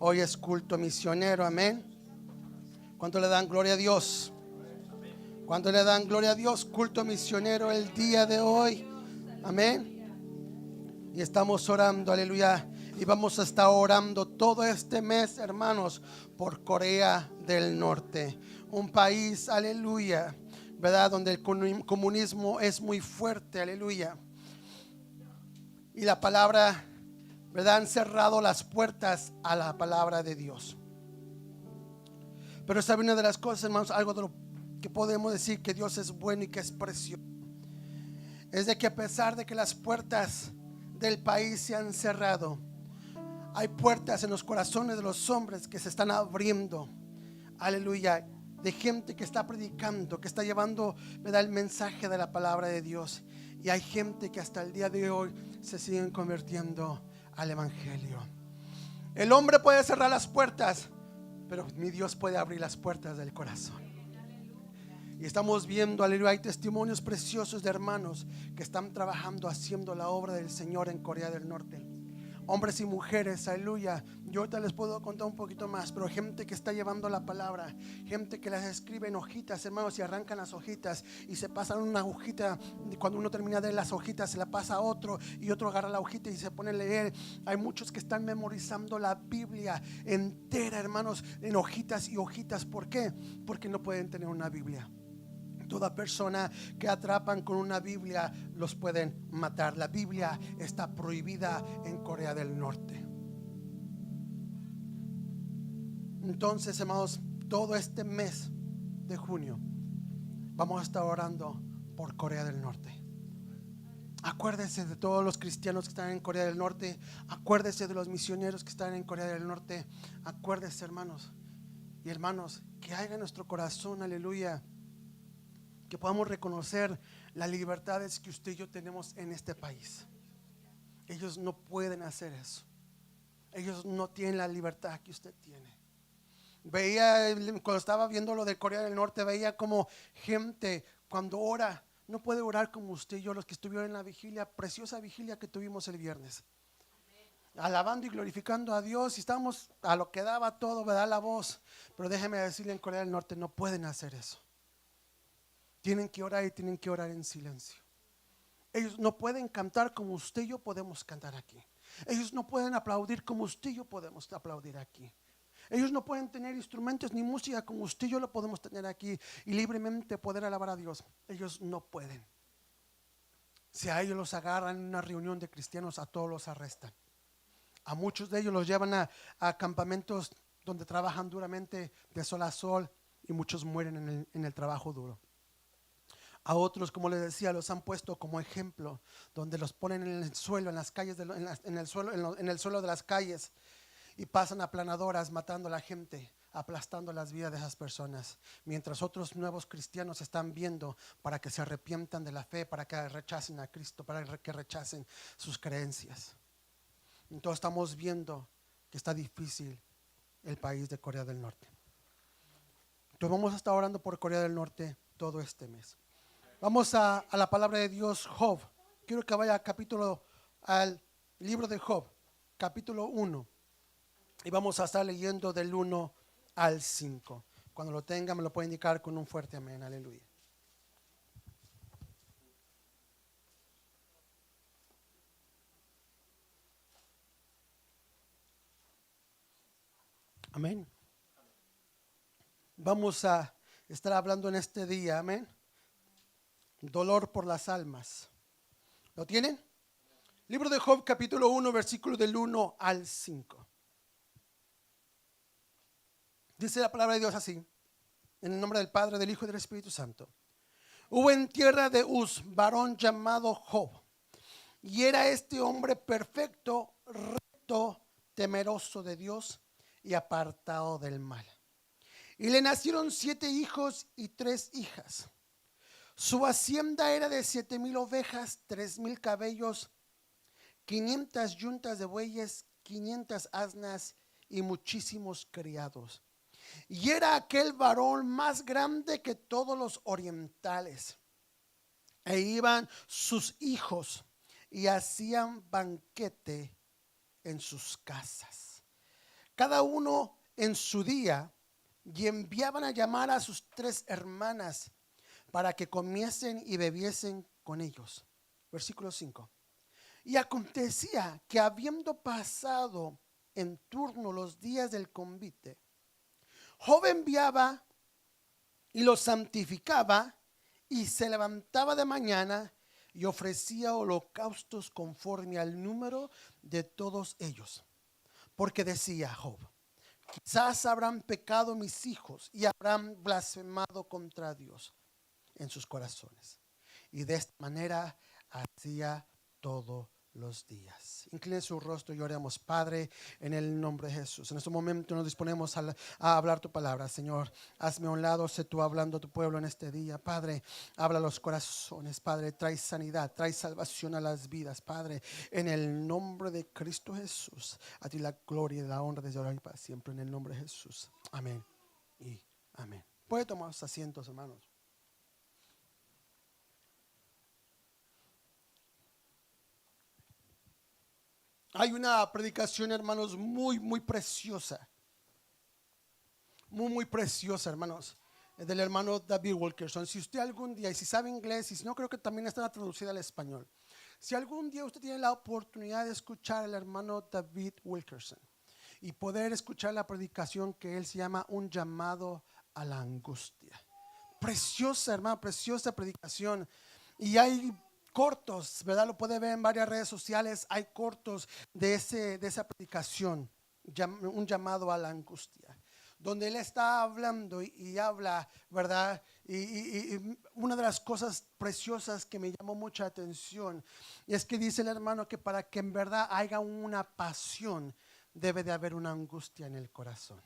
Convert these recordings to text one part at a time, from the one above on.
Hoy es culto misionero, amén. ¿Cuánto le dan gloria a Dios? ¿Cuánto le dan gloria a Dios? Culto misionero el día de hoy, amén. Y estamos orando, aleluya. Y vamos a estar orando todo este mes, hermanos, por Corea del Norte. Un país, aleluya, ¿verdad? Donde el comunismo es muy fuerte, aleluya. Y la palabra, ¿verdad? Han cerrado las puertas a la palabra de Dios. Pero esta es una de las cosas, hermanos, algo de lo que podemos decir que Dios es bueno y que es precioso. Es de que a pesar de que las puertas del país se han cerrado, hay puertas en los corazones de los hombres que se están abriendo. Aleluya. De gente que está predicando, que está llevando, ¿verdad?, el mensaje de la palabra de Dios. Y hay gente que hasta el día de hoy se siguen convirtiendo al evangelio. El hombre puede cerrar las puertas, pero mi Dios puede abrir las puertas del corazón. Y estamos viendo, aleluya, hay testimonios preciosos de hermanos que están trabajando, haciendo la obra del Señor en Corea del Norte. Hombres y mujeres, aleluya. Yo ahorita les puedo contar un poquito más, pero gente que está llevando la palabra, gente que las escribe en hojitas, hermanos, y arrancan las hojitas y se pasan una hojita. Cuando uno termina de las hojitas, se la pasa a otro y otro agarra la hojita y se pone a leer. Hay muchos que están memorizando la Biblia entera, hermanos, en hojitas y hojitas. ¿Por qué? Porque no pueden tener una Biblia. Toda persona que atrapan con una Biblia los pueden matar. La Biblia está prohibida en Corea del Norte. Entonces, hermanos, todo este mes de junio vamos a estar orando por Corea del Norte. Acuérdese de todos los cristianos que están en Corea del Norte. Acuérdese de los misioneros que están en Corea del Norte. Acuérdese, hermanos y hermanos, que haya en nuestro corazón, aleluya, que podamos reconocer las libertades que usted y yo tenemos en este país. Ellos no pueden hacer eso. Ellos no tienen la libertad que usted tiene. Veía, cuando estaba viendo lo de Corea del Norte, veía como gente cuando ora no puede orar como usted y yo, los que estuvieron en la vigilia, preciosa vigilia que tuvimos el viernes, alabando y glorificando a Dios, y estábamos a lo que daba todo, ¿verdad?, la voz. Pero déjeme decirle, en Corea del Norte no pueden hacer eso. Tienen que orar y tienen que orar en silencio. Ellos no pueden cantar como usted y yo podemos cantar aquí. Ellos no pueden aplaudir como usted y yo podemos aplaudir aquí. Ellos no pueden tener instrumentos ni música como usted y yo lo podemos tener aquí y libremente poder alabar a Dios. Ellos no pueden. Si a ellos los agarran en una reunión de cristianos, a todos los arrestan. A muchos de ellos los llevan a campamentos donde trabajan duramente de sol a sol y muchos mueren en el trabajo duro. A otros, como les decía, los han puesto como ejemplo, donde los ponen en el suelo, en las calles, en el suelo de las calles, y pasan aplanadoras matando a la gente, aplastando las vidas de esas personas, mientras otros nuevos cristianos están viendo para que se arrepientan de la fe, para que rechacen a Cristo, para que rechacen sus creencias. Entonces estamos viendo que está difícil el país de Corea del Norte. Entonces vamos a estar orando por Corea del Norte todo este mes. Vamos a la palabra de Dios, Job. Quiero que vaya al libro de Job, capítulo 1. Y vamos a estar leyendo del 1 al 5. Cuando lo tenga me lo puede indicar con un fuerte amén. Aleluya. Amén. Vamos a estar hablando en este día, amén. Dolor por las almas. ¿Lo tienen? Libro de Job, capítulo 1, versículo del 1 al 5. Dice la palabra de Dios así, en el nombre del Padre, del Hijo y del Espíritu Santo. Hubo en tierra de Uz varón llamado Job, y era este hombre perfecto, recto, temeroso de Dios y apartado del mal. Y le nacieron 7 hijos y 3 hijas. Su hacienda era de 7,000 ovejas, 3,000 caballos, 500 yuntas de bueyes, 500 asnas y muchísimos criados. Y era aquel varón más grande que todos los orientales. E iban sus hijos y hacían banquete en sus casas. cada uno en su día, y enviaban a llamar a sus 3 hermanas para que comiesen y bebiesen con ellos. Versículo 5. Y acontecía que habiendo pasado en turno los días del convite, Job enviaba y los santificaba y se levantaba de mañana y ofrecía holocaustos conforme al número de todos ellos. Porque decía Job: quizás habrán pecado mis hijos y habrán blasfemado contra Dios en sus corazones. Y de esta manera hacía todos los días. Incline su rostro y oremos. Padre, en el nombre de Jesús, en este momento nos disponemos a hablar tu palabra. Señor, hazme a un lado, sé tú hablando a tu pueblo en este día. Padre, habla a los corazones. Padre, trae sanidad, trae salvación a las vidas. Padre, en el nombre de Cristo Jesús, a ti la gloria y la honra desde ahora y para siempre, en el nombre de Jesús. Amén y amén. Puede tomar sus asientos, hermanos. Hay una predicación, hermanos, muy preciosa. Muy preciosa, hermanos, del hermano David Wilkerson. Si usted algún día, y si sabe inglés, y si no, creo que también está traducida al español. Si algún día usted tiene la oportunidad de escuchar al hermano David Wilkerson y poder escuchar la predicación que él se llama Un llamado a la angustia. Preciosa, hermano, preciosa predicación. Y hay cortos, ¿verdad? Lo puede ver en varias redes sociales. Hay cortos de esa predicación, un llamado a la angustia, donde él está hablando y habla, ¿verdad? Y una de las cosas preciosas que me llamó mucha atención es que dice el hermano que para que en verdad haya una pasión, debe de haber una angustia en el corazón.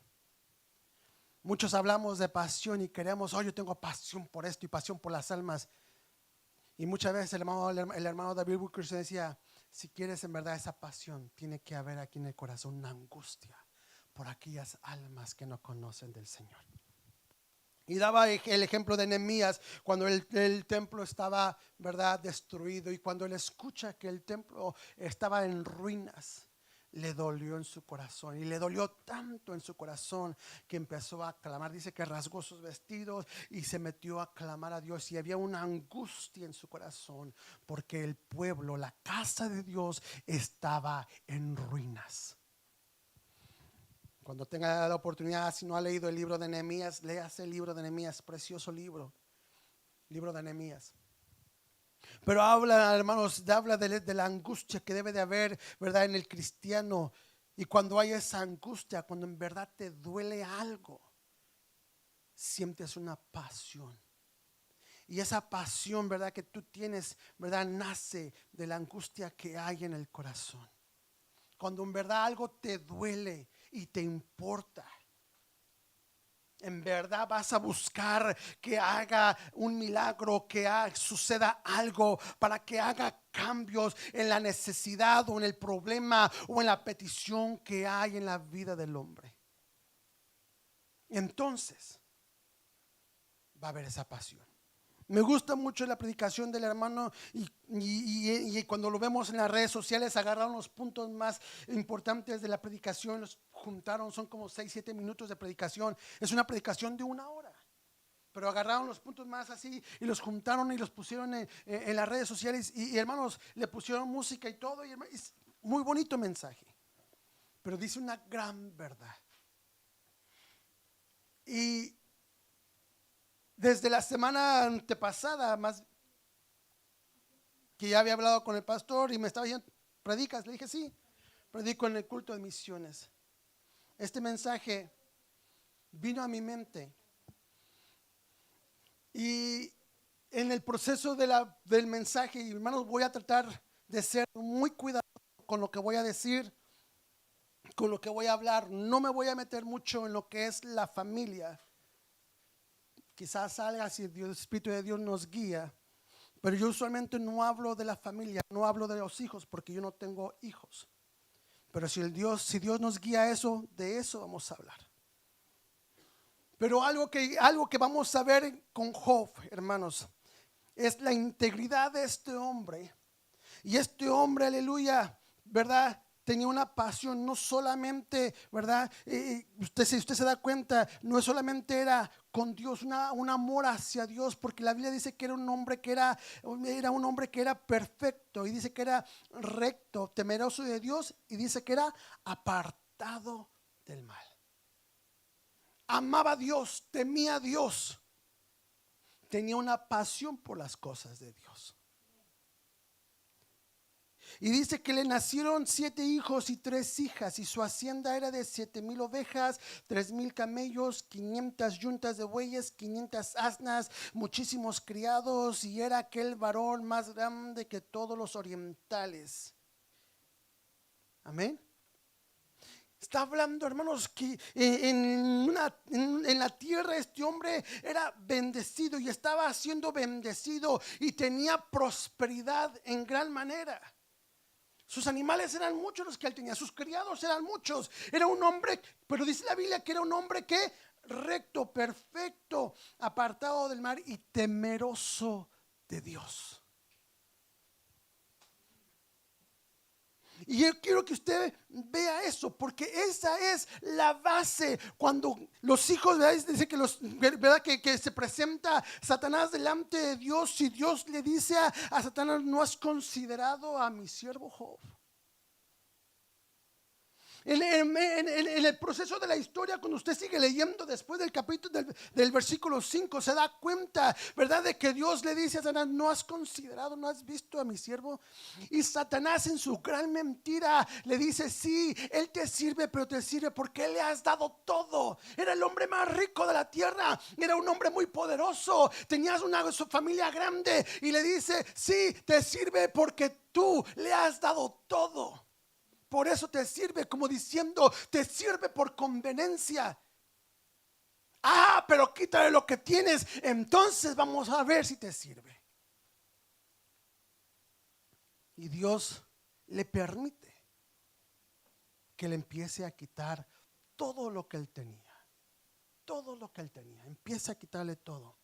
Muchos hablamos de pasión y queremos, yo tengo pasión por esto y pasión por las almas. Y muchas veces el hermano David Wilkerson decía: si quieres en verdad esa pasión, tiene que haber aquí en el corazón una angustia por aquellas almas que no conocen del Señor. Y daba el ejemplo de Nehemías cuando el templo estaba, ¿verdad?, destruido, y cuando él escucha que el templo estaba en ruinas, le dolió en su corazón, y le dolió tanto en su corazón que empezó a clamar. Dice que rasgó sus vestidos y se metió a clamar a Dios, y había una angustia en su corazón porque el pueblo, la casa de Dios, estaba en ruinas. Cuando tenga la oportunidad, si no ha leído el libro de Nehemías, léase el libro de Nehemías, precioso libro de Nehemías. Pero habla, hermanos, habla de la angustia que debe de haber, ¿verdad?, en el cristiano. Y cuando hay esa angustia, cuando en verdad te duele algo, sientes una pasión. Y esa pasión, ¿verdad?, que tú tienes, ¿verdad?, nace de la angustia que hay en el corazón. Cuando en verdad algo te duele y te importa, en verdad vas a buscar que haga un milagro, que suceda algo para que haga cambios en la necesidad o en el problema o en la petición que hay en la vida del hombre. Entonces va a haber esa pasión. Me gusta mucho la predicación del hermano, y cuando lo vemos en las redes sociales, agarraron los puntos más importantes de la predicación, los juntaron, son como 6-7 minutos de predicación. Es una predicación de 1 hora, pero agarraron los puntos más así y los juntaron y los pusieron en las redes sociales, y hermanos, le pusieron música y todo, y es muy bonito mensaje, pero dice una gran verdad. Y desde la semana antepasada, más que ya había hablado con el pastor y me estaba diciendo: ¿predicas? Le dije: sí, predico en el culto de misiones. Este mensaje vino a mi mente, y en el proceso del mensaje, y hermanos, voy a tratar de ser muy cuidadoso con lo que voy a decir, con lo que voy a hablar. No me voy a meter mucho en lo que es la familia. Quizás salga si el Espíritu de Dios nos guía, pero yo usualmente no hablo de la familia, no hablo de los hijos, porque yo no tengo hijos. Pero si Dios nos guía a eso, de eso vamos a hablar. Pero algo que vamos a ver con Job, hermanos, es la integridad de este hombre. Y este hombre, aleluya, ¿verdad?, tenía una pasión, no solamente, ¿verdad? Si usted se da cuenta, no solamente era con Dios, un amor hacia Dios, porque la Biblia dice que era un hombre que era un hombre que era perfecto, y dice que era recto, temeroso de Dios, y dice que era apartado del mal. Amaba a Dios, temía a Dios, tenía una pasión por las cosas de Dios. Y dice que le nacieron 7 hijos y 3 hijas, y su hacienda era de 7,000 ovejas, 3,000 camellos, 500 yuntas de bueyes, 500 asnas, muchísimos criados, y era aquel varón más grande que todos los orientales. Amén. Está hablando, hermanos, que en la tierra este hombre era bendecido y estaba siendo bendecido y tenía prosperidad en gran manera. Sus animales eran muchos los que él tenía, sus criados eran muchos. Era un hombre, pero dice la Biblia que era un hombre que recto, perfecto, apartado del mal y temeroso de Dios. Y yo quiero que usted vea eso, porque esa es la base. Cuando los hijos, ¿verdad? Dice que ¿verdad? Que se presenta Satanás delante de Dios, y Dios le dice a Satanás: ¿no has considerado a mi siervo Job? En el proceso de la historia, cuando usted sigue leyendo después del capítulo del versículo 5, se da cuenta, ¿verdad?, de que Dios le dice a Satanás: ¿no has considerado, no has visto a mi siervo? Y Satanás, en su gran mentira, le dice: sí, él te sirve, pero te sirve porque le has dado todo. Era el hombre más rico de la tierra, era un hombre muy poderoso, tenías su familia grande, y le dice: sí, te sirve porque tú le has dado todo. Por eso te sirve, como diciendo, te sirve por conveniencia. Pero quítale lo que tienes, entonces vamos a ver si te sirve. Y Dios le permite que le empiece a quitar todo lo que él tenía. Todo lo que él tenía, empieza a quitarle todo.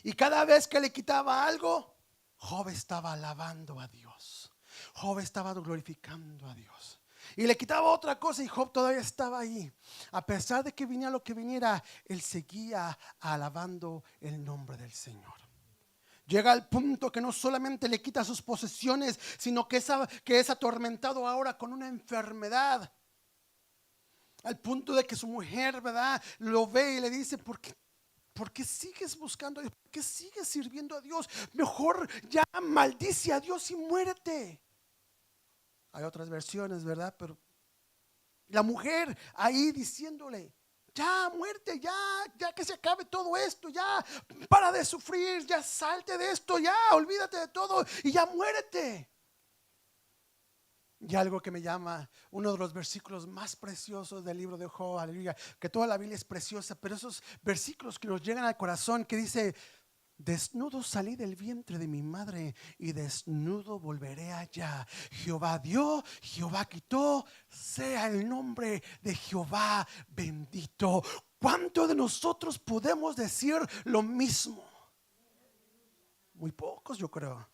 Y cada vez que le quitaba algo, Job estaba alabando a Dios. Job estaba glorificando a Dios. Y le quitaba otra cosa y Job todavía estaba ahí. A pesar de que viniera lo que viniera, él seguía alabando el nombre del Señor. Llega al punto que no solamente le quita sus posesiones, sino que es atormentado ahora con una enfermedad. Al punto de que su mujer, ¿verdad?, lo ve y le dice: ¿por qué sigues buscando a Dios? ¿Por qué sigues sirviendo a Dios? Mejor ya maldice a Dios y muérete. Hay otras versiones, ¿verdad? Pero la mujer ahí diciéndole: ya, muerte, ya que se acabe todo esto, ya para de sufrir, ya salte de esto, ya olvídate de todo y ya muérete. Y algo que me llama, uno de los versículos más preciosos del libro de Job, aleluya, que toda la Biblia es preciosa, pero esos versículos que nos llegan al corazón, que dice: desnudo salí del vientre de mi madre y desnudo volveré allá. Jehová dio, Jehová quitó, sea el nombre de Jehová bendito. ¿Cuántos de nosotros podemos decir lo mismo? Muy pocos, yo creo.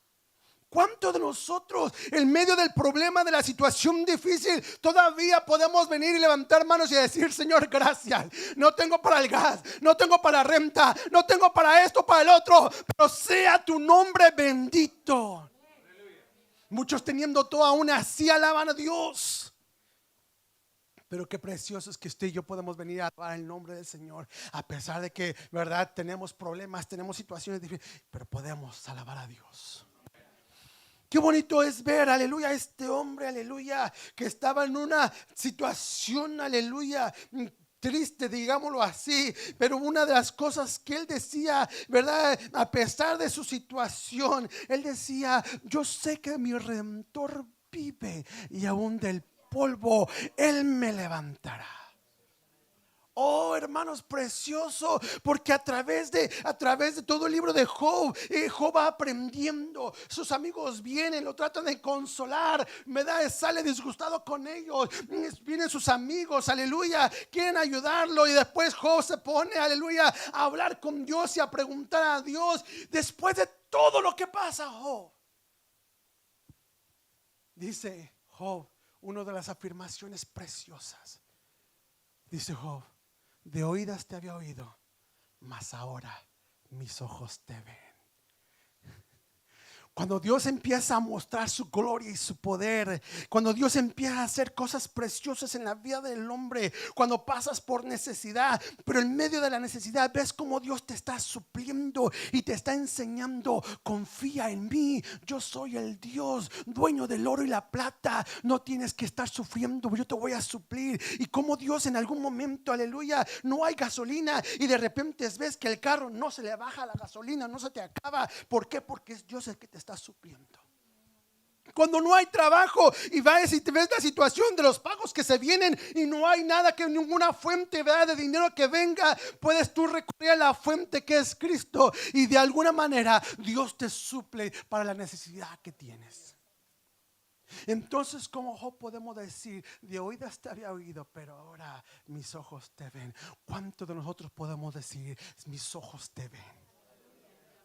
¿Cuántos de nosotros, en medio del problema, de la situación difícil, todavía podemos venir y levantar manos y decir: Señor, gracias, no tengo para el gas, no tengo para la renta, no tengo para esto, para el otro, pero sea tu nombre bendito? Muchos teniendo todo, aún así alaban a Dios. Pero qué precioso es que usted y yo podemos venir a alabar el nombre del Señor, a pesar de que, verdad, tenemos problemas, tenemos situaciones difíciles, pero podemos alabar a Dios. Qué bonito es ver, aleluya, a este hombre, aleluya, que estaba en una situación, aleluya, triste, digámoslo así, pero una de las cosas que él decía, ¿verdad?, a pesar de su situación, él decía: yo sé que mi Redentor vive y aún del polvo él me levantará. Oh, hermanos, precioso, porque a través de todo el libro de Job, Job va aprendiendo. Sus amigos vienen, lo tratan de consolar, sale disgustado con ellos. Vienen sus amigos, aleluya, quieren ayudarlo, y después Job se pone, aleluya, a hablar con Dios y a preguntar a Dios. Después de todo lo que pasa, Job, dice Job: una de las afirmaciones preciosas. Dice Job: de oídas te había oído, mas ahora mis ojos te ven. Cuando Dios empieza a mostrar su gloria y su poder, cuando Dios empieza a hacer cosas preciosas en la vida del hombre, cuando pasas por necesidad, pero en medio de la necesidad ves como Dios te está supliendo y te está enseñando: confía en mí, yo soy el Dios dueño del oro y la plata, no tienes que estar sufriendo, yo te voy a suplir. Y como Dios en algún momento, aleluya, no hay gasolina y de repente ves que el carro no se le baja la gasolina, no se te acaba. ¿Por qué? Porque es Dios el que te está supliendo. Cuando no hay trabajo y vas y te ves la situación de los pagos que se vienen y no hay nada, que ninguna fuente, ¿verdad?, de dinero que venga, puedes tú recurrir a la fuente que es Cristo, y de alguna manera Dios te suple para la necesidad que tienes. Entonces, como Job, podemos decir: de oídas te había oído, pero ahora mis ojos te ven. ¿Cuántos de nosotros podemos decir: mis ojos te ven?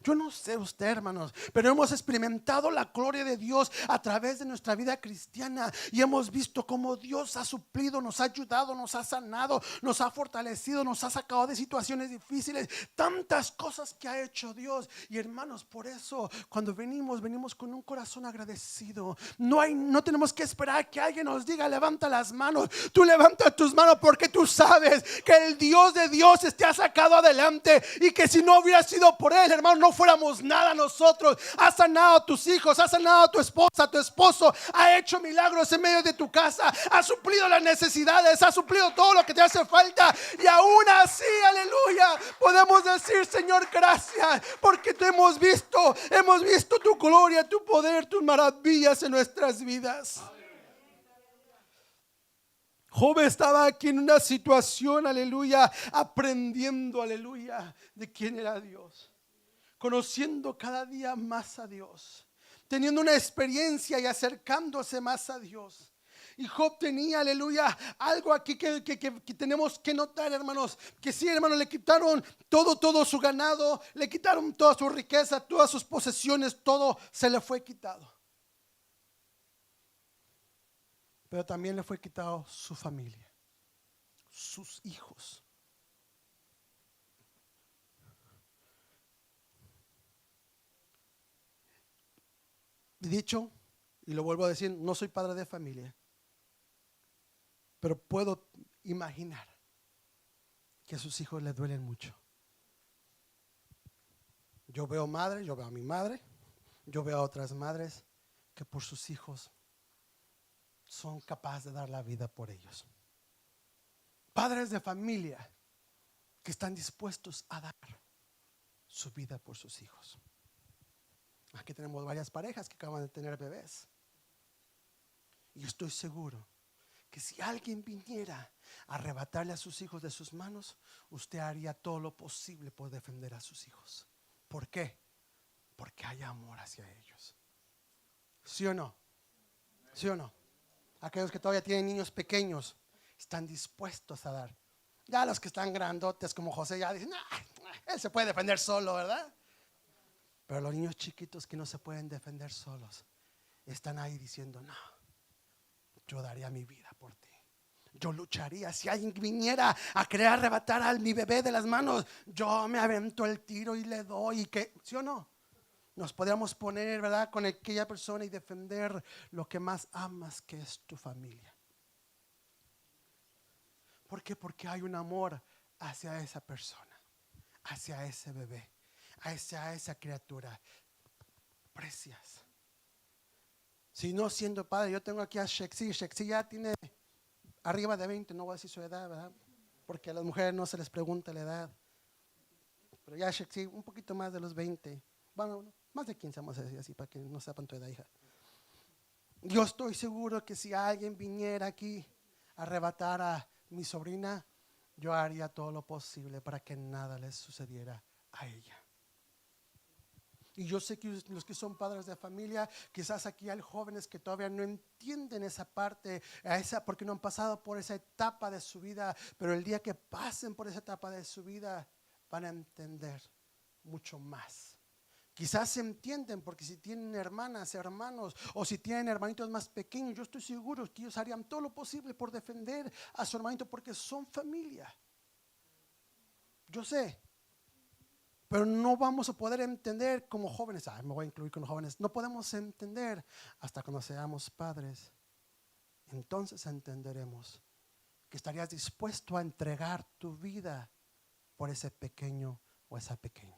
Yo no sé usted, hermanos, pero hemos experimentado la gloria de Dios a través de nuestra vida cristiana y hemos visto cómo Dios ha suplido, nos ha ayudado, nos ha sanado, nos ha fortalecido, nos ha sacado de situaciones difíciles, tantas cosas que ha hecho Dios. Y hermanos, por eso cuando venimos con un corazón agradecido. No tenemos que esperar que alguien nos diga: levanta las manos. Tú levanta tus manos, porque tú sabes que el Dios de Dios te ha sacado adelante, y que si no hubiera sido por Él, hermano, no fuéramos nada nosotros. Ha sanado a tus hijos, ha sanado a tu esposa, a tu esposo, ha hecho milagros en medio de tu casa, ha suplido las necesidades, ha suplido todo lo que te hace falta. Y aún así, aleluya, podemos decir: Señor, gracias, porque te hemos visto tu gloria, tu poder, tus maravillas en nuestras vidas. Job estaba aquí en una situación, aleluya, aprendiendo, aleluya, de quién era Dios, conociendo cada día más a Dios, teniendo una experiencia y acercándose más a Dios. Y Job tenía, aleluya, algo aquí que tenemos que notar, hermanos: que sí, hermanos, le quitaron todo su ganado, le quitaron toda su riqueza, todas sus posesiones, todo se le fue quitado. Pero también le fue quitado su familia, sus hijos. Dicho, y lo vuelvo a decir, no soy padre de familia, pero puedo imaginar que a sus hijos les duelen mucho. Yo veo a mi madre, yo veo a otras madres que por sus hijos son capaces de dar la vida por ellos. Padres de familia que están dispuestos a dar su vida por sus hijos. Aquí tenemos varias parejas que acaban de tener bebés. Y yo estoy seguro que si alguien viniera a arrebatarle a sus hijos de sus manos, usted haría todo lo posible por defender a sus hijos. ¿Por qué? Porque hay amor hacia ellos. ¿Sí o no? ¿Sí o no? Aquellos que todavía tienen niños pequeños están dispuestos a dar. Ya los que están grandotes como José ya dicen: él se puede defender solo, ¿verdad? Pero los niños chiquitos que no se pueden defender solos están ahí diciendo: no, yo daría mi vida por ti, yo lucharía. Si alguien viniera a querer arrebatar a mi bebé de las manos, yo me avento el tiro y le doy. ¿Sí o no? Nos podríamos poner, ¿verdad?, con aquella persona y defender lo que más amas, que es tu familia. ¿Por qué? Porque hay un amor hacia esa persona, hacia ese bebé, hacia esa criatura. Precias. Si no siendo padre, yo tengo aquí a Shexi. Shexi ya tiene arriba de 20, no voy a decir su edad, ¿verdad?, porque a las mujeres no se les pregunta la edad. Pero ya Shexi, un poquito más de los 20. Bueno, más de 15, vamos a decir así, para que no sepan tu edad, hija. Yo estoy seguro que si alguien viniera aquí a arrebatar a mi sobrina, yo haría todo lo posible para que nada les sucediera a ella. Y yo sé que los que son padres de familia, quizás aquí hay jóvenes que todavía no entienden esa parte, porque no han pasado por esa etapa de su vida, pero el día que pasen por esa etapa de su vida van a entender mucho más Quizás se entienden porque si tienen hermanas, hermanos o si tienen hermanitos más pequeños, yo estoy seguro que ellos harían todo lo posible por defender a su hermanito porque son familia. Yo sé, pero no vamos a poder entender como jóvenes. Me voy a incluir con los jóvenes. No podemos entender hasta cuando seamos padres. Entonces entenderemos que estarías dispuesto a entregar tu vida por ese pequeño o esa pequeña.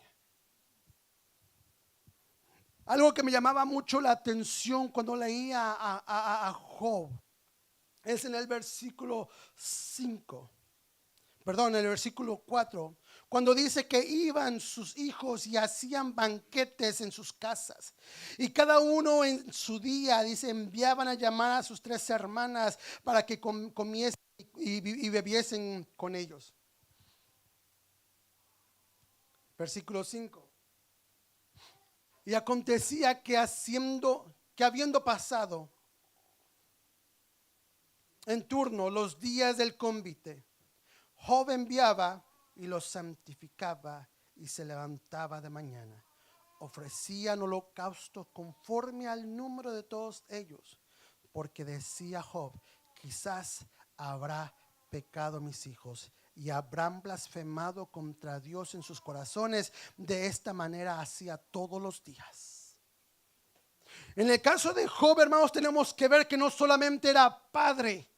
Algo que me llamaba mucho la atención cuando leía a Job es en el versículo 5, perdón, en el versículo 4, cuando dice que iban sus hijos y hacían banquetes en sus casas, y cada uno en su día, dice, enviaban a llamar a sus 3 hermanas para que comiesen y bebiesen con ellos. Versículo 5. Y acontecía que habiendo pasado en turno los días del convite, Job enviaba y los santificaba y se levantaba de mañana. Ofrecían holocausto conforme al número de todos ellos, porque decía Job, quizás habrá pecado mis hijos y habrán blasfemado contra Dios en sus corazones. De esta manera hacía todos los días. En el caso de Job, hermanos, tenemos que ver que no solamente era padre,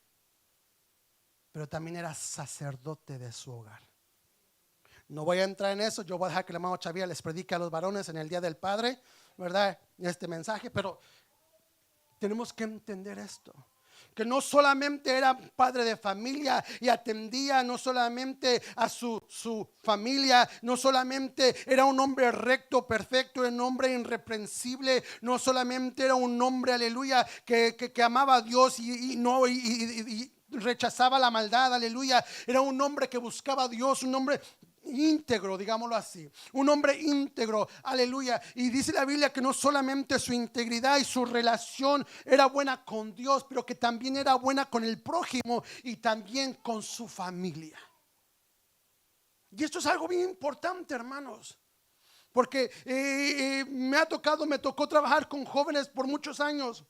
pero también era sacerdote de su hogar. No voy a entrar en eso. Yo voy a dejar que el hermano Xavier les predique a los varones en el Día del Padre, ¿verdad? Este mensaje, pero tenemos que entender esto. Que no solamente era padre de familia y atendía no solamente a su familia, no solamente era un hombre recto, perfecto, un hombre irreprensible, no solamente era un hombre, aleluya, que amaba a Dios y rechazaba la maldad, aleluya. Era un hombre que buscaba a Dios, un hombre íntegro, digámoslo así, un hombre íntegro, aleluya. Y dice la Biblia que no solamente su integridad y su relación era buena con Dios, pero que también era buena con el prójimo y también con su familia. Y esto es algo bien importante, hermanos, porque me tocó trabajar con jóvenes por muchos años.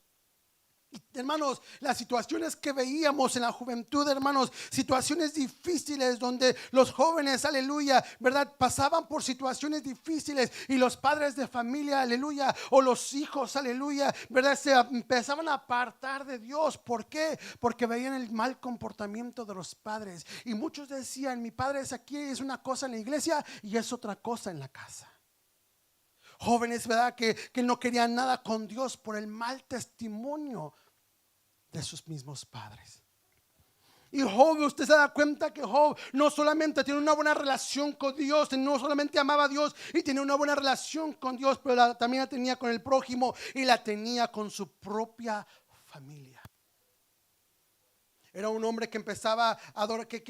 Hermanos, las situaciones que veíamos en la juventud, hermanos, situaciones difíciles donde los jóvenes, aleluya, verdad, pasaban por situaciones difíciles y los padres de familia, aleluya, o los hijos, aleluya, verdad, se empezaban a apartar de Dios. ¿Por qué? Porque veían el mal comportamiento de los padres y muchos decían, mi padre es aquí, es una cosa en la iglesia y es otra cosa en la casa. Jóvenes, ¿verdad? Que no querían nada con Dios por el mal testimonio de sus mismos padres. Y Job, usted se da cuenta que Job no solamente tiene una buena relación con Dios, no solamente amaba a Dios y tenía una buena relación con Dios, pero también la tenía con el prójimo y la tenía con su propia familia. Era un hombre que empezaba a adorar, que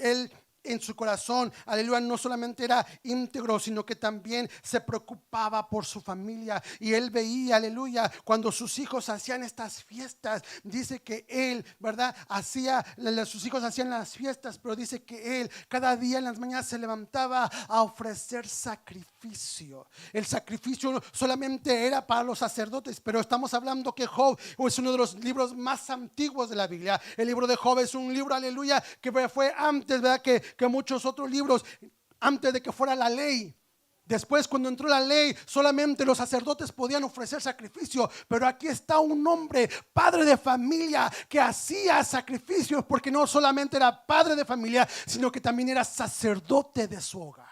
él en su corazón, aleluya, no solamente era íntegro, sino que también se preocupaba por su familia. Y él veía, aleluya, cuando sus hijos hacían estas fiestas, dice que él, verdad, sus hijos hacían las fiestas, pero dice que él cada día en las mañanas se levantaba a ofrecer sacrificio. El sacrificio solamente era para los sacerdotes, pero estamos hablando que Job es uno de los libros más antiguos de la Biblia. El libro de Job es un libro, aleluya, que fue antes, ¿verdad? Que muchos otros libros, antes de que fuera la ley. Después, cuando entró la ley, solamente los sacerdotes podían ofrecer sacrificio, pero aquí está un hombre, padre de familia, que hacía sacrificios, porque no solamente era padre de familia, sino que también era sacerdote de su hogar.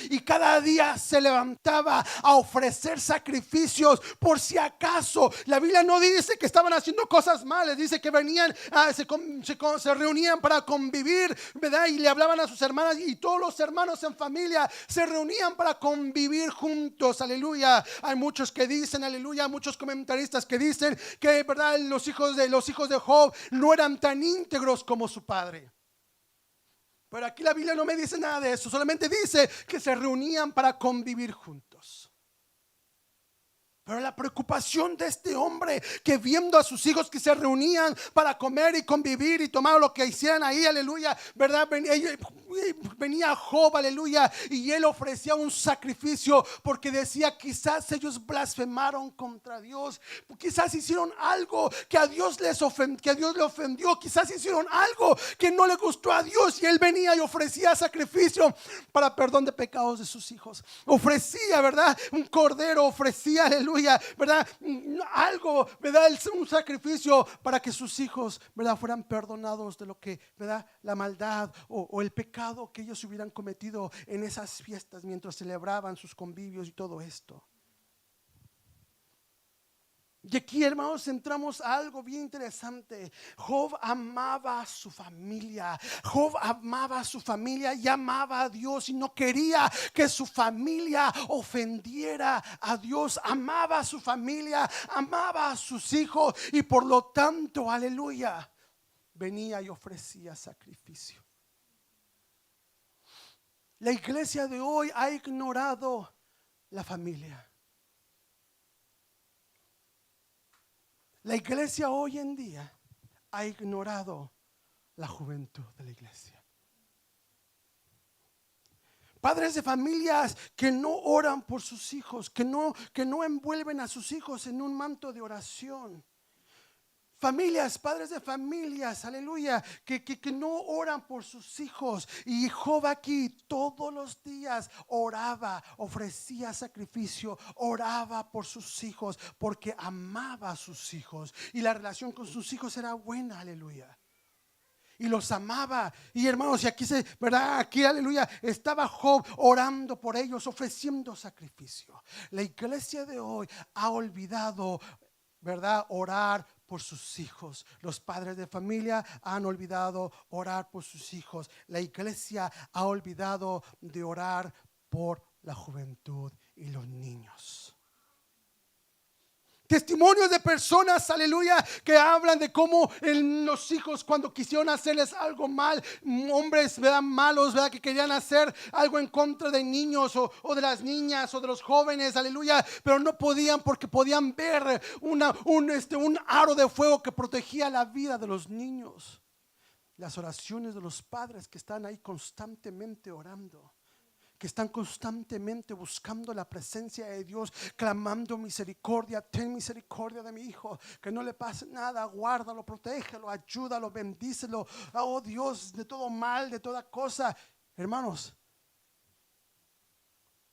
Y cada día se levantaba a ofrecer sacrificios por si acaso. La Biblia no dice que estaban haciendo cosas malas, dice que venían, se reunían para convivir, ¿verdad? Y le hablaban a sus hermanas y todos los hermanos en familia se reunían para convivir juntos, aleluya. Hay muchos que dicen, aleluya, muchos comentaristas que dicen que, ¿verdad?, los hijos de Job no eran tan íntegros como su padre. Pero aquí la Biblia no me dice nada de eso, solamente dice que se reunían para convivir juntos. Pero la preocupación de este hombre, que viendo a sus hijos que se reunían para comer y convivir y tomar lo que hicieran ahí, aleluya, ¿verdad? venía Job, aleluya, y él ofrecía un sacrificio porque decía, quizás ellos blasfemaron contra Dios, quizás hicieron algo que a Dios le ofendió, quizás hicieron algo que no le gustó a Dios, y él venía y ofrecía sacrificio para perdón de pecados de sus hijos. Ofrecía, ¿verdad? Un cordero, ofrecía, aleluya, ¿verdad? Algo, ¿verdad? Un sacrificio para que sus hijos, ¿verdad? Fueran perdonados de lo que, ¿verdad? La maldad o el pecado que ellos hubieran cometido en esas fiestas mientras celebraban sus convivios y todo esto. Y aquí, hermanos, entramos a algo bien interesante. Job amaba a su familia. Job amaba a su familia y amaba a Dios, y no quería que su familia ofendiera a Dios. Amaba a su familia, amaba a sus hijos, y por lo tanto, aleluya, venía y ofrecía sacrificio. La iglesia de hoy ha ignorado la familia. La iglesia hoy en día ha ignorado la juventud de la iglesia. Padres de familias que no oran por sus hijos, que no envuelven a sus hijos en un manto de oración. Familias, padres de familias, aleluya, que no oran por sus hijos. Y Job aquí todos los días oraba, ofrecía sacrificio, oraba por sus hijos, porque amaba a sus hijos. Y la relación con sus hijos era buena, aleluya. Y los amaba. Y hermanos, y aquí ¿verdad? Aquí, aleluya, estaba Job orando por ellos, ofreciendo sacrificio. La iglesia de hoy ha olvidado, ¿verdad?, orar por sus hijos. Los padres de familia han olvidado orar por sus hijos. La iglesia ha olvidado de orar por la juventud y los niños. Testimonios de personas, aleluya, que hablan de cómo los hijos, cuando quisieron hacerles algo mal, hombres, ¿verdad?, malos, ¿verdad?, que querían hacer algo en contra de niños o de las niñas o de los jóvenes, aleluya, pero no podían porque podían ver un aro de fuego que protegía la vida de los niños. Las oraciones de los padres que están ahí constantemente orando, que están constantemente buscando la presencia de Dios, clamando misericordia. Ten misericordia de mi hijo, que no le pase nada, guárdalo, protégelo, ayúdalo, bendícelo, oh Dios, de todo mal, de toda cosa. Hermanos,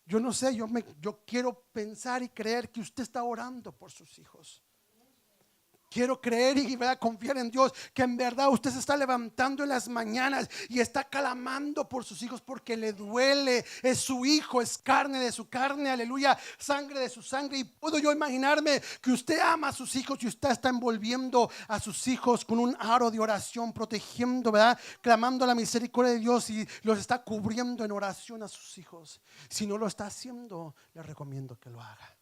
yo no sé, yo quiero pensar y creer que usted está orando por sus hijos. Quiero creer y confiar en Dios, que en verdad usted se está levantando en las mañanas y está clamando por sus hijos porque le duele. Es su hijo, es carne de su carne, aleluya, sangre de su sangre. Y puedo yo imaginarme que usted ama a sus hijos y usted está envolviendo a sus hijos con un aro de oración, protegiendo, ¿verdad?, clamando la misericordia de Dios, y los está cubriendo en oración a sus hijos. Si no lo está haciendo, le recomiendo que lo haga.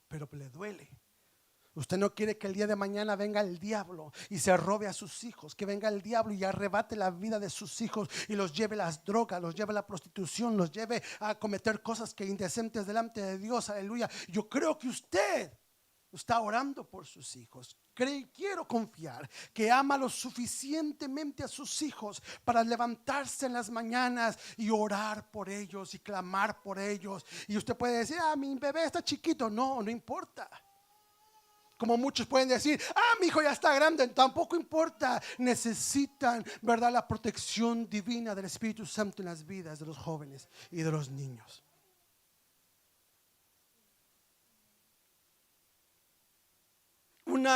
Pero le duele. Usted no quiere que el día de mañana venga el diablo y se robe a sus hijos, que venga el diablo y arrebate la vida de sus hijos y los lleve a las drogas, los lleve a la prostitución, los lleve a cometer cosas que indecentes delante de Dios, aleluya. Yo creo que usted está orando por sus hijos. Quiero confiar que ama lo suficientemente a sus hijos para levantarse en las mañanas y orar por ellos y clamar por ellos. Y usted puede decir, mi bebé está chiquito. No importa. Como muchos pueden decir, mi hijo ya está grande. Tampoco importa. Necesitan, ¿verdad?, la protección divina del Espíritu Santo en las vidas de los jóvenes y de los niños. Un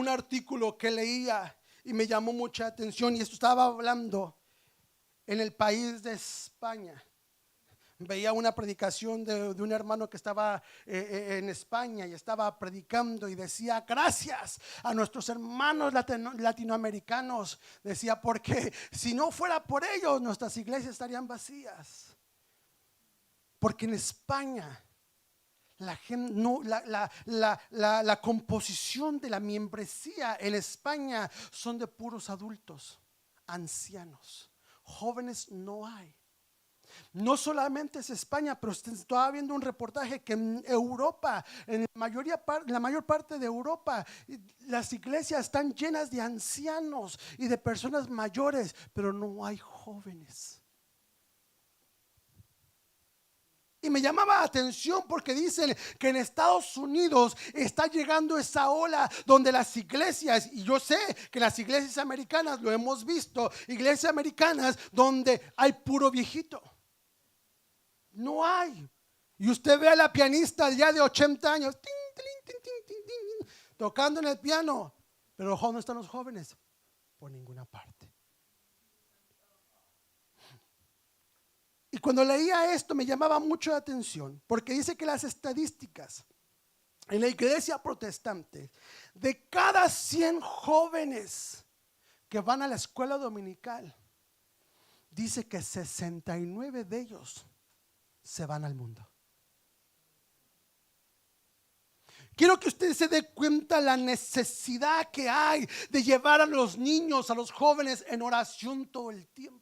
artículo que leía y me llamó mucha atención, y esto estaba hablando en el país de España. Veía una predicación de un hermano que estaba en España y estaba predicando y decía, gracias a nuestros hermanos latinoamericanos, decía, porque si no fuera por ellos nuestras iglesias estarían vacías. Porque en España la gente, la composición de la membresía en España son de puros adultos, ancianos, jóvenes no hay. No solamente es España, pero estaba viendo un reportaje que en Europa, en la mayor parte de Europa, las iglesias están llenas de ancianos y de personas mayores, pero no hay jóvenes. Y me llamaba la atención porque dicen que en Estados Unidos está llegando esa ola donde las iglesias, y yo sé que las iglesias americanas, lo hemos visto, iglesias americanas donde hay puro viejito. No hay. Y usted ve a la pianista ya de 80 años, tocando en el piano. Pero ¿dónde están los jóvenes? Por ninguna parte. Y cuando leía esto me llamaba mucho la atención, porque dice que las estadísticas en la iglesia protestante, de cada 100 jóvenes que van a la escuela dominical, dice que 69 de ellos se van al mundo. Quiero que usted se dé cuenta la necesidad que hay de llevar a los niños, a los jóvenes en oración todo el tiempo.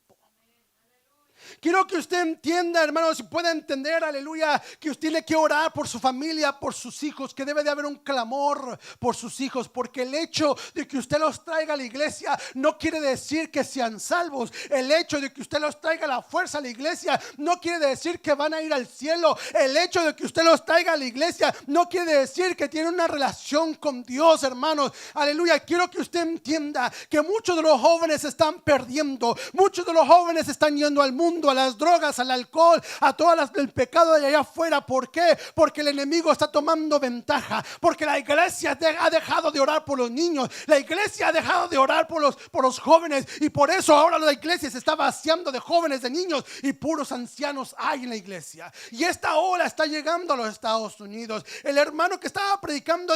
Quiero que usted entienda, hermano, si puede entender, aleluya, que usted tiene que orar por su familia, por sus hijos, que debe de haber un clamor por sus hijos, porque el hecho de que usted los traiga a la iglesia no quiere decir que sean salvos. El hecho de que usted los traiga a la fuerza a la iglesia no quiere decir que van a ir al cielo. El hecho de que usted los traiga a la iglesia no quiere decir que tienen una relación con Dios, hermanos. Aleluya, quiero que usted entienda que muchos de los jóvenes se están perdiendo, muchos de los jóvenes están yendo al mundo, a las drogas, al alcohol, a todas el pecado de allá afuera. ¿Por qué? Porque el enemigo está tomando ventaja, porque la iglesia ha dejado de orar por los niños, la iglesia ha dejado de orar por los jóvenes, y por eso ahora la iglesia se está vaciando de jóvenes, de niños, y puros ancianos hay en la iglesia. Y esta ola está llegando a los Estados Unidos. El hermano que estaba predicando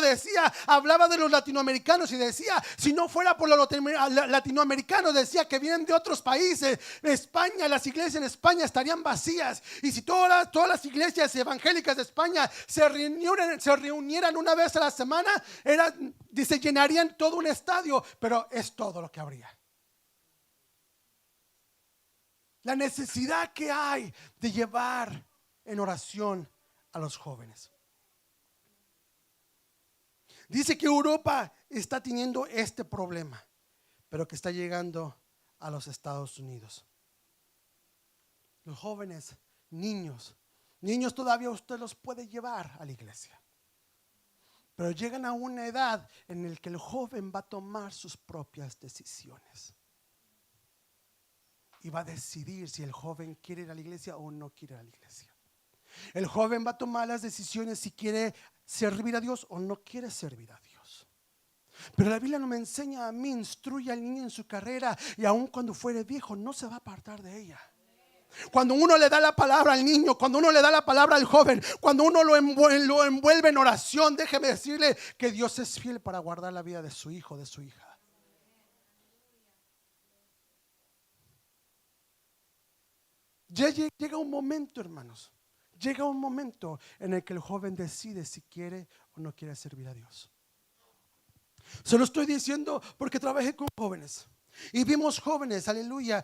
hablaba de los latinoamericanos y decía, si no fuera por los latinoamericanos, decía que vienen de otros países. España, las iglesias en España estarían vacías, y si todas las iglesias evangélicas de España se reunieran una vez a la semana, se llenarían todo un estadio, pero es todo lo que habría. La necesidad que hay de llevar en oración a los jóvenes. Dice que Europa está teniendo este problema, pero que está llegando a los Estados Unidos. Los jóvenes, niños todavía usted los puede llevar a la iglesia, pero llegan a una edad en la que el joven va a tomar sus propias decisiones y va a decidir si el joven quiere ir a la iglesia o no quiere ir a la iglesia. El joven va a tomar las decisiones si quiere servir a Dios o no quiere servir a Dios. Pero la Biblia no me enseña a mí, instruye al niño en su carrera, y aun cuando fuere viejo no se va a apartar de ella. Cuando uno le da la palabra al niño, cuando uno le da la palabra al joven, cuando uno lo envuelve en oración, déjeme decirle que Dios es fiel para guardar la vida de su hijo, de su hija. Ya llega un momento, hermanos, llega un momento en el que el joven decide si quiere o no quiere servir a Dios. Se lo estoy diciendo porque trabajé con jóvenes y vimos jóvenes, aleluya,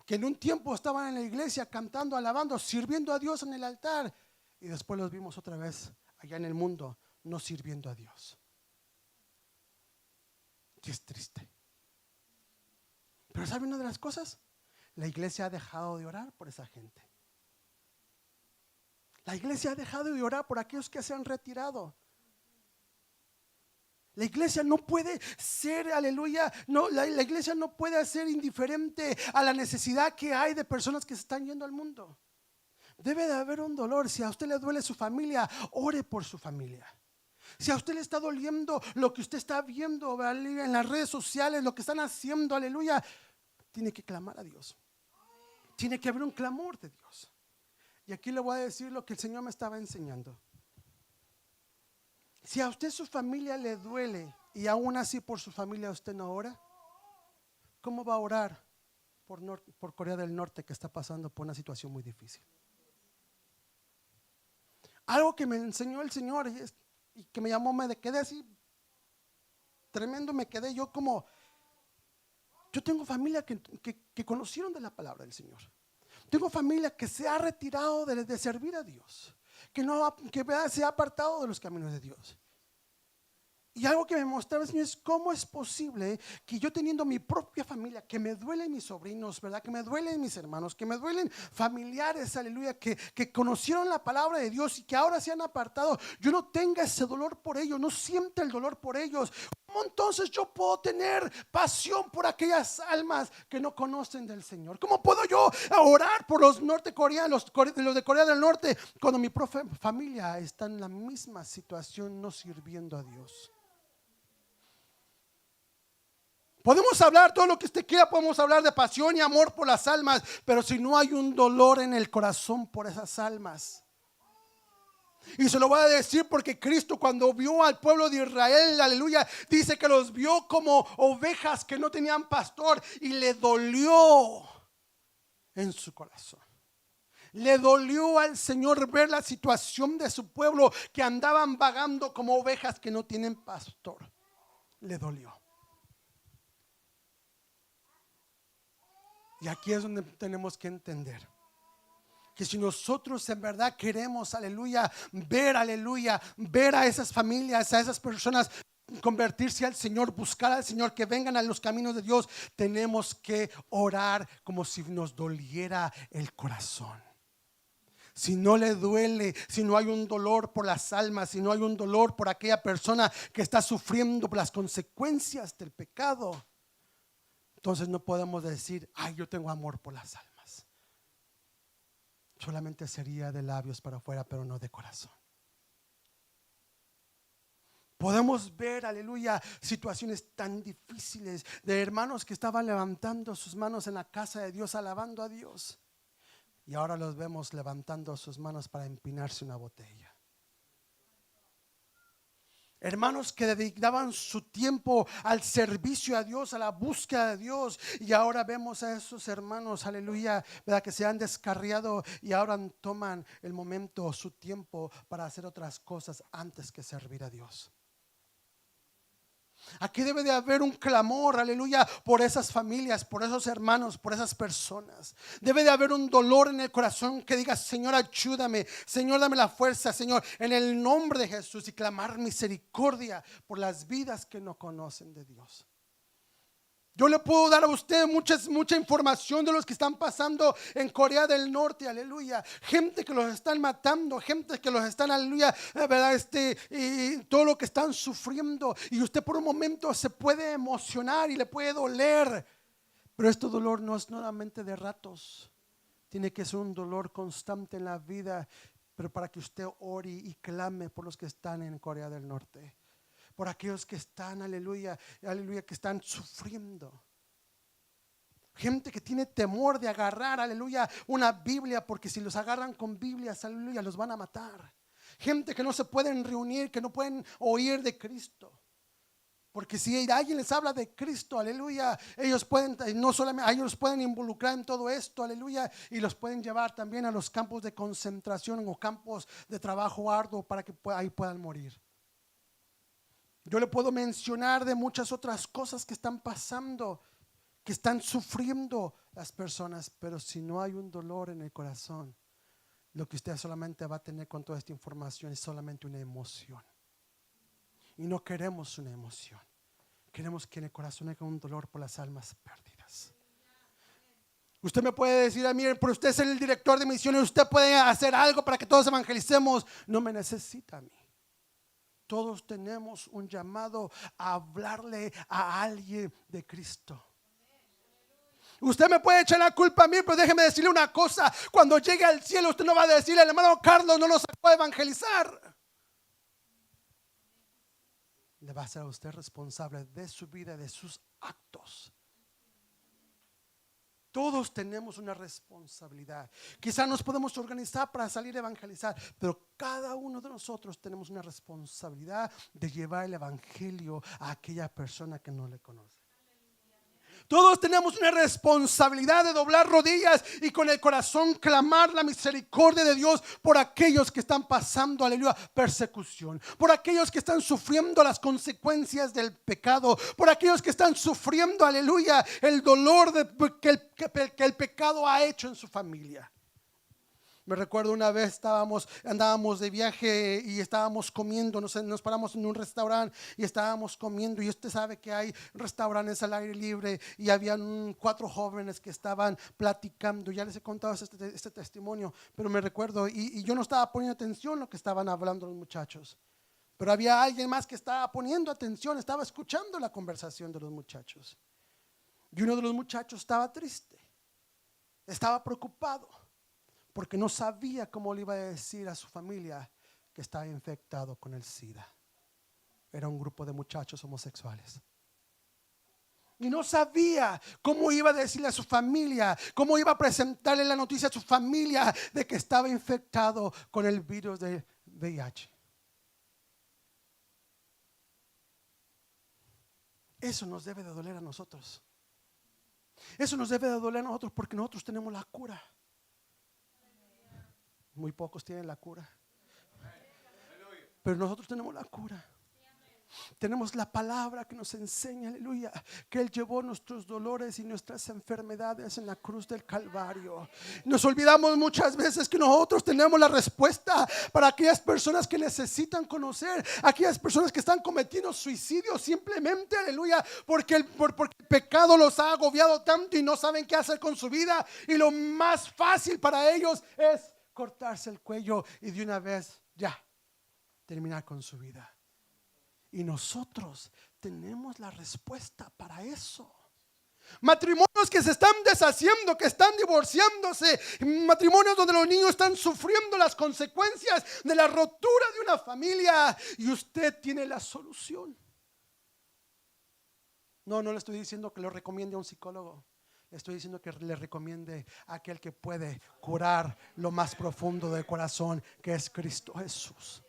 que en un tiempo estaban en la iglesia cantando, alabando, sirviendo a Dios en el altar, y después los vimos otra vez allá en el mundo no sirviendo a Dios. Y es triste. Pero ¿sabe una de las cosas? La iglesia ha dejado de orar por esa gente. La iglesia ha dejado de orar por aquellos que se han retirado. La iglesia no puede ser, aleluya, no, la iglesia no puede ser indiferente a la necesidad que hay de personas que se están yendo al mundo. Debe de haber un dolor. Si a usted le duele su familia, ore por su familia. Si a usted le está doliendo lo que usted está viendo en las redes sociales, lo que están haciendo, aleluya, tiene que clamar a Dios. Tiene que haber un clamor de Dios. Y aquí le voy a decir lo que el Señor me estaba enseñando. Si a usted su familia le duele y aún así por su familia usted no ora, ¿cómo va a orar por Corea del Norte, que está pasando por una situación muy difícil? Algo que me enseñó el Señor y que me llamó, me quedé así tremendo, me quedé yo como, yo tengo familia que conocieron de la palabra del Señor. Tengo familia que se ha retirado de servir a Dios, que se ha apartado de los caminos de Dios. Y algo que me mostraba, Señor, es cómo es posible que yo teniendo mi propia familia, que me duelen mis sobrinos, ¿verdad? Que me duelen mis hermanos, que me duelen familiares, aleluya, que conocieron la palabra de Dios y que ahora se han apartado, yo no tenga ese dolor por ellos, no sienta el dolor por ellos. ¿Cómo entonces yo puedo tener pasión por aquellas almas que no conocen del Señor? ¿Cómo puedo yo orar por los nortecoreanos, los de Corea del Norte, cuando mi propia familia está en la misma situación, no sirviendo a Dios? Podemos hablar todo lo que usted quiera, podemos hablar de pasión y amor por las almas, pero si no hay un dolor en el corazón por esas almas. Y se lo voy a decir porque Cristo, cuando vio al pueblo de Israel, aleluya, dice que los vio como ovejas que no tenían pastor, y le dolió en su corazón. Le dolió al Señor ver la situación de su pueblo, que andaban vagando como ovejas que no tienen pastor. Le dolió. Y aquí es donde tenemos que entender que si nosotros en verdad queremos, aleluya, ver a esas familias, a esas personas convertirse al Señor, buscar al Señor, que vengan a los caminos de Dios, tenemos que orar como si nos doliera el corazón. Si no le duele, si no hay un dolor por las almas, si no hay un dolor por aquella persona que está sufriendo por las consecuencias del pecado, entonces no podemos decir, ay, yo tengo amor por las almas. Solamente sería de labios para afuera, pero no de corazón. Podemos ver, aleluya, situaciones tan difíciles de hermanos que estaban levantando sus manos en la casa de Dios, alabando a Dios. Y ahora los vemos levantando sus manos para empinarse una botella. Hermanos que dedicaban su tiempo al servicio a Dios, a la búsqueda de Dios, y ahora vemos a esos hermanos, aleluya, ¿verdad?, que se han descarriado y ahora toman el momento, su tiempo para hacer otras cosas antes que servir a Dios. Aquí debe de haber un clamor, aleluya, por esas familias, por esos hermanos, por esas personas. Debe de haber un dolor en el corazón que diga, Señor, ayúdame, Señor, dame la fuerza, Señor, en el nombre de Jesús, y clamar misericordia por las vidas que no conocen de Dios. Yo le puedo dar a usted mucha información de los que están pasando en Corea del Norte, aleluya. Gente que los están matando, gente que los están, aleluya, ¿verdad? Y todo lo que están sufriendo. Y usted por un momento se puede emocionar y le puede doler. Pero este dolor no es solamente de ratos. Tiene que ser un dolor constante en la vida. Pero para que usted ore y clame por los que están en Corea del Norte, por aquellos que están, aleluya, aleluya, que están sufriendo. Gente que tiene temor de agarrar, aleluya, una Biblia, porque si los agarran con Biblias, aleluya, los van a matar. Gente que no se pueden reunir, que no pueden oír de Cristo. Porque si alguien les habla de Cristo, aleluya, ellos pueden, no solamente, ellos pueden involucrar en todo esto, aleluya, y los pueden llevar también a los campos de concentración o campos de trabajo arduo para que ahí puedan morir. Yo le puedo mencionar de muchas otras cosas que están pasando, que están sufriendo las personas, pero si no hay un dolor en el corazón, lo que usted solamente va a tener con toda esta información es solamente una emoción. Y no queremos una emoción, queremos que en el corazón haya un dolor por las almas perdidas. Usted me puede decir a mí, pero usted es el director de misiones, usted puede hacer algo para que todos evangelicemos. No me necesita a mí. Todos tenemos un llamado a hablarle a alguien de Cristo. Usted me puede echar la culpa a mí, pero déjeme decirle una cosa. Cuando llegue al cielo, usted no va a decirle, el hermano Carlos no nos sacó a evangelizar. Le va a ser a usted responsable de su vida, de sus actos. Todos tenemos una responsabilidad. Quizás nos podemos organizar para salir a evangelizar, pero cada uno de nosotros tenemos una responsabilidad de llevar el evangelio a aquella persona que no le conoce. Todos tenemos una responsabilidad de doblar rodillas y con el corazón clamar la misericordia de Dios por aquellos que están pasando, aleluya, persecución, por aquellos que están sufriendo las consecuencias del pecado, por aquellos que están sufriendo, aleluya, el dolor que el pecado ha hecho en su familia. Me recuerdo una vez andábamos de viaje y estábamos comiendo, nos paramos en un restaurante y estábamos comiendo, y usted sabe que hay restaurantes al aire libre, y habían 4 jóvenes que estaban platicando. Ya les he contado este testimonio, pero me recuerdo y yo no estaba poniendo atención a lo que estaban hablando los muchachos, pero había alguien más que estaba poniendo atención, estaba escuchando la conversación de los muchachos, y uno de los muchachos estaba triste, estaba preocupado, porque no sabía cómo le iba a decir a su familia que estaba infectado con el SIDA. Era un grupo de muchachos homosexuales. Y no sabía cómo iba a decirle a su familia, cómo iba a presentarle la noticia a su familia de que estaba infectado con el virus del VIH. Eso nos debe de doler a nosotros. Eso nos debe de doler a nosotros, porque nosotros tenemos la cura. Muy pocos tienen la cura, pero nosotros tenemos la cura. Tenemos la palabra que nos enseña, aleluya, que Él llevó nuestros dolores y nuestras enfermedades en la cruz del Calvario. Nos olvidamos muchas veces que nosotros tenemos la respuesta para aquellas personas que necesitan conocer, aquellas personas que están cometiendo suicidio simplemente, aleluya, porque el pecado los ha agobiado tanto y no saben qué hacer con su vida, y lo más fácil para ellos es cortarse el cuello y de una vez ya terminar con su vida. Y nosotros tenemos la respuesta para eso. Matrimonios que se están deshaciendo, que están divorciándose, matrimonios donde los niños están sufriendo las consecuencias de la rotura de una familia, y usted tiene la solución. No le estoy diciendo que lo recomiende a un psicólogo. Le estoy diciendo que le recomiende a aquel que puede curar lo más profundo del corazón, que es Cristo Jesús.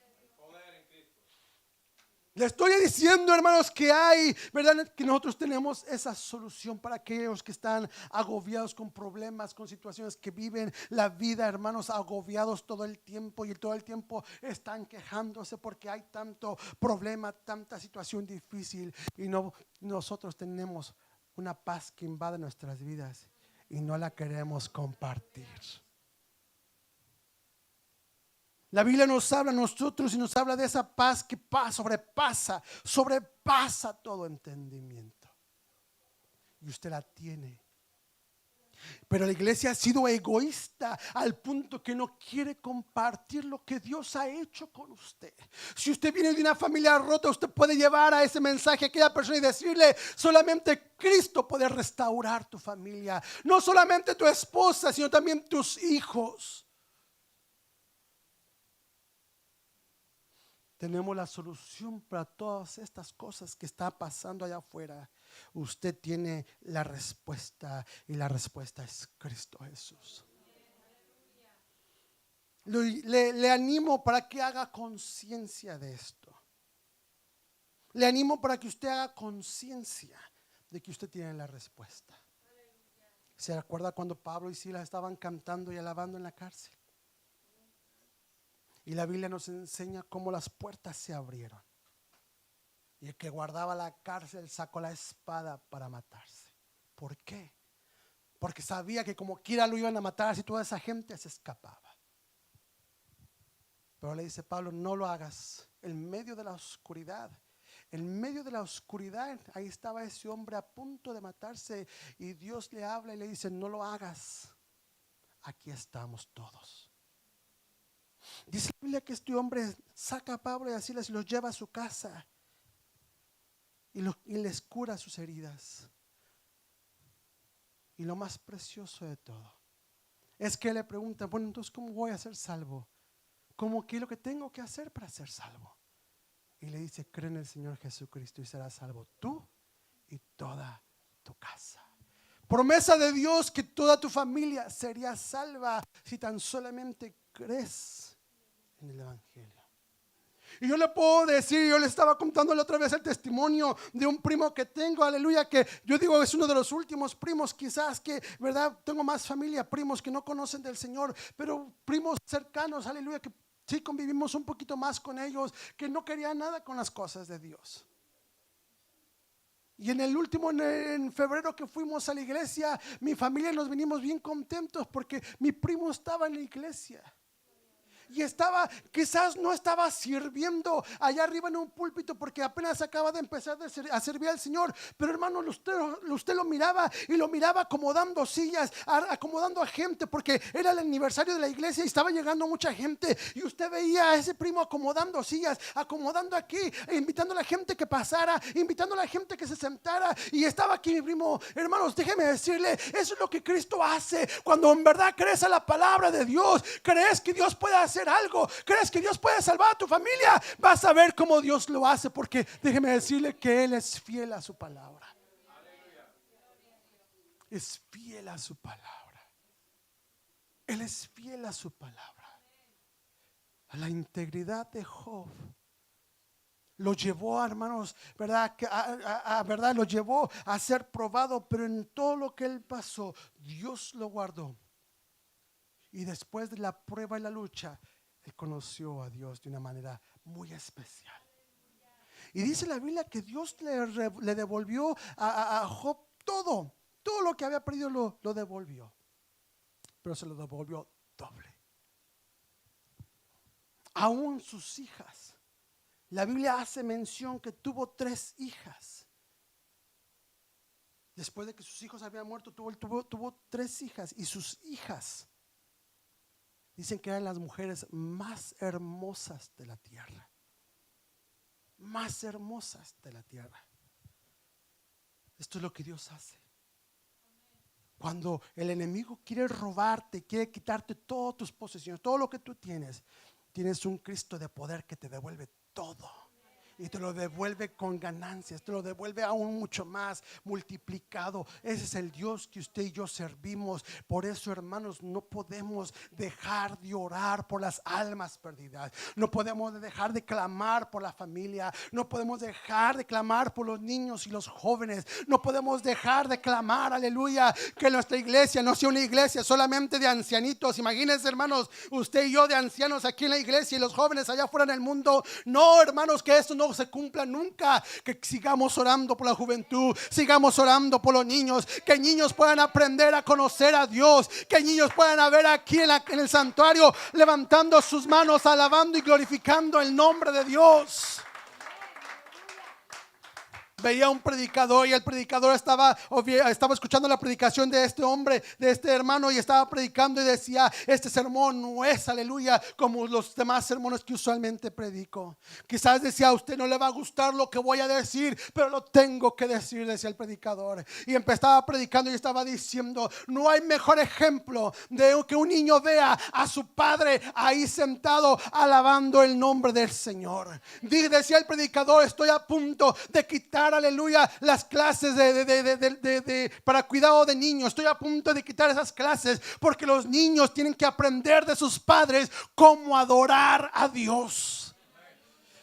Le estoy diciendo, hermanos, que hay, ¿verdad?, que nosotros tenemos esa solución para aquellos que están agobiados con problemas, con situaciones, que viven la vida, hermanos, agobiados todo el tiempo, y todo el tiempo están quejándose porque hay tanto problema, tanta situación difícil, y nosotros tenemos una paz que invade nuestras vidas y no la queremos compartir. La Biblia nos habla a nosotros y nos habla de esa paz que sobrepasa todo entendimiento. Y usted la tiene. Pero la iglesia ha sido egoísta al punto que no quiere compartir lo que Dios ha hecho con usted. Si usted viene de una familia rota, usted puede llevar a ese mensaje a aquella persona y decirle: solamente Cristo puede restaurar tu familia. No solamente tu esposa, sino también tus hijos. Tenemos la solución para todas estas cosas que está pasando allá afuera. Usted tiene la respuesta, y la respuesta es Cristo Jesús. Le animo para que haga conciencia de esto. Le animo para que usted haga conciencia de que usted tiene la respuesta. ¿Se acuerda cuando Pablo y Silas estaban cantando y alabando en la cárcel? Y la Biblia nos enseña cómo las puertas se abrieron, y el que guardaba la cárcel sacó la espada para matarse. ¿Por qué? Porque sabía que como quiera lo iban a matar si toda esa gente se escapaba. Pero le dice Pablo: no lo hagas. En medio de la oscuridad, ahí estaba ese hombre a punto de matarse, y Dios le habla y le dice: no lo hagas. Aquí estamos todos. Dice la Biblia que este hombre saca a Pablo y a Silas y los lleva a su casa y les cura sus heridas. Y lo más precioso de todo es que le pregunta: bueno, entonces, ¿cómo voy a ser salvo? ¿Qué es lo que tengo que hacer para ser salvo? Y le dice: cree en el Señor Jesucristo y serás salvo tú y toda tu casa. Promesa de Dios que toda tu familia sería salva si tan solamente crees en el Evangelio. Y yo le puedo decir, yo le estaba contando la otra vez el testimonio de un primo que tengo, aleluya, que yo digo es uno de los últimos primos, quizás que, verdad, tengo más familia, primos que no conocen del Señor, pero primos cercanos, aleluya, que sí convivimos un poquito más con ellos, que no querían nada con las cosas de Dios. Y en el último, en febrero que fuimos a la iglesia, mi familia nos vinimos bien contentos porque mi primo estaba en la iglesia. Y estaba, quizás no estaba sirviendo allá arriba en un púlpito porque apenas acaba de empezar a servir al Señor. Pero hermano, usted lo miraba y lo miraba acomodando sillas, acomodando a gente porque era el aniversario de la iglesia y estaba llegando mucha gente. Y usted veía a ese primo acomodando sillas, acomodando aquí, invitando a la gente que pasara, invitando a la gente que se sentara. Y estaba aquí mi primo. Hermanos, déjeme decirle, eso es lo que Cristo hace cuando en verdad crees a la palabra de Dios. Crees que Dios puede hacer algo, crees que Dios puede salvar a tu familia, vas a ver cómo Dios lo hace, porque déjeme decirle que Él es fiel a su palabra. Es fiel a su palabra. Él es fiel a su palabra. A la integridad de Job lo llevó, hermanos, verdad, verdad, lo llevó a ser probado, pero en todo lo que él pasó, Dios lo guardó. Y después de la prueba y la lucha, él conoció a Dios de una manera muy especial. Y dice la Biblia que Dios le devolvió a Job todo lo que había perdido lo devolvió. Pero se lo devolvió doble. Aún sus hijas. La Biblia hace mención que tuvo 3 hijas. Después de que sus hijos habían muerto, tuvo 3 hijas. Y sus hijas dicen que eran las mujeres más hermosas de la tierra. Más hermosas de la tierra. Esto es lo que Dios hace. Cuando el enemigo quiere robarte, quiere quitarte todas tus posesiones, todo lo que tú tienes, tienes un Cristo de poder que te devuelve todo. Y te lo devuelve con ganancias, te lo devuelve aún mucho más multiplicado. Ese es el Dios que usted y yo servimos. Por eso, hermanos, no podemos dejar de orar por las almas perdidas. No podemos dejar de clamar por la familia. No podemos dejar de clamar por los niños y los jóvenes. No podemos dejar de clamar, aleluya, que nuestra iglesia no sea una iglesia solamente de ancianitos. Imagínense, hermanos, usted y yo de ancianos aquí en la iglesia y los jóvenes allá afuera en el mundo. No, hermanos, que esto no se cumpla nunca. Que sigamos orando por la juventud, sigamos orando por los niños, que niños puedan aprender a conocer a Dios, que niños puedan ver aquí en el santuario levantando sus manos, alabando y glorificando el nombre de Dios. Veía un predicador y el predicador estaba escuchando la predicación de este hombre, de este hermano, y estaba predicando y decía: este sermón no es, aleluya, como los demás sermones que usualmente predico. Quizás decía: a usted no le va a gustar lo que voy a decir, pero lo tengo que decir, decía el predicador. Y empezaba predicando y estaba diciendo: no hay mejor ejemplo de que un niño vea a su padre ahí sentado alabando el nombre del Señor. Decía el predicador: estoy a punto de quitar, aleluya, las clases para cuidado de niños. Estoy a punto de quitar esas clases porque los niños tienen que aprender de sus padres cómo adorar a Dios.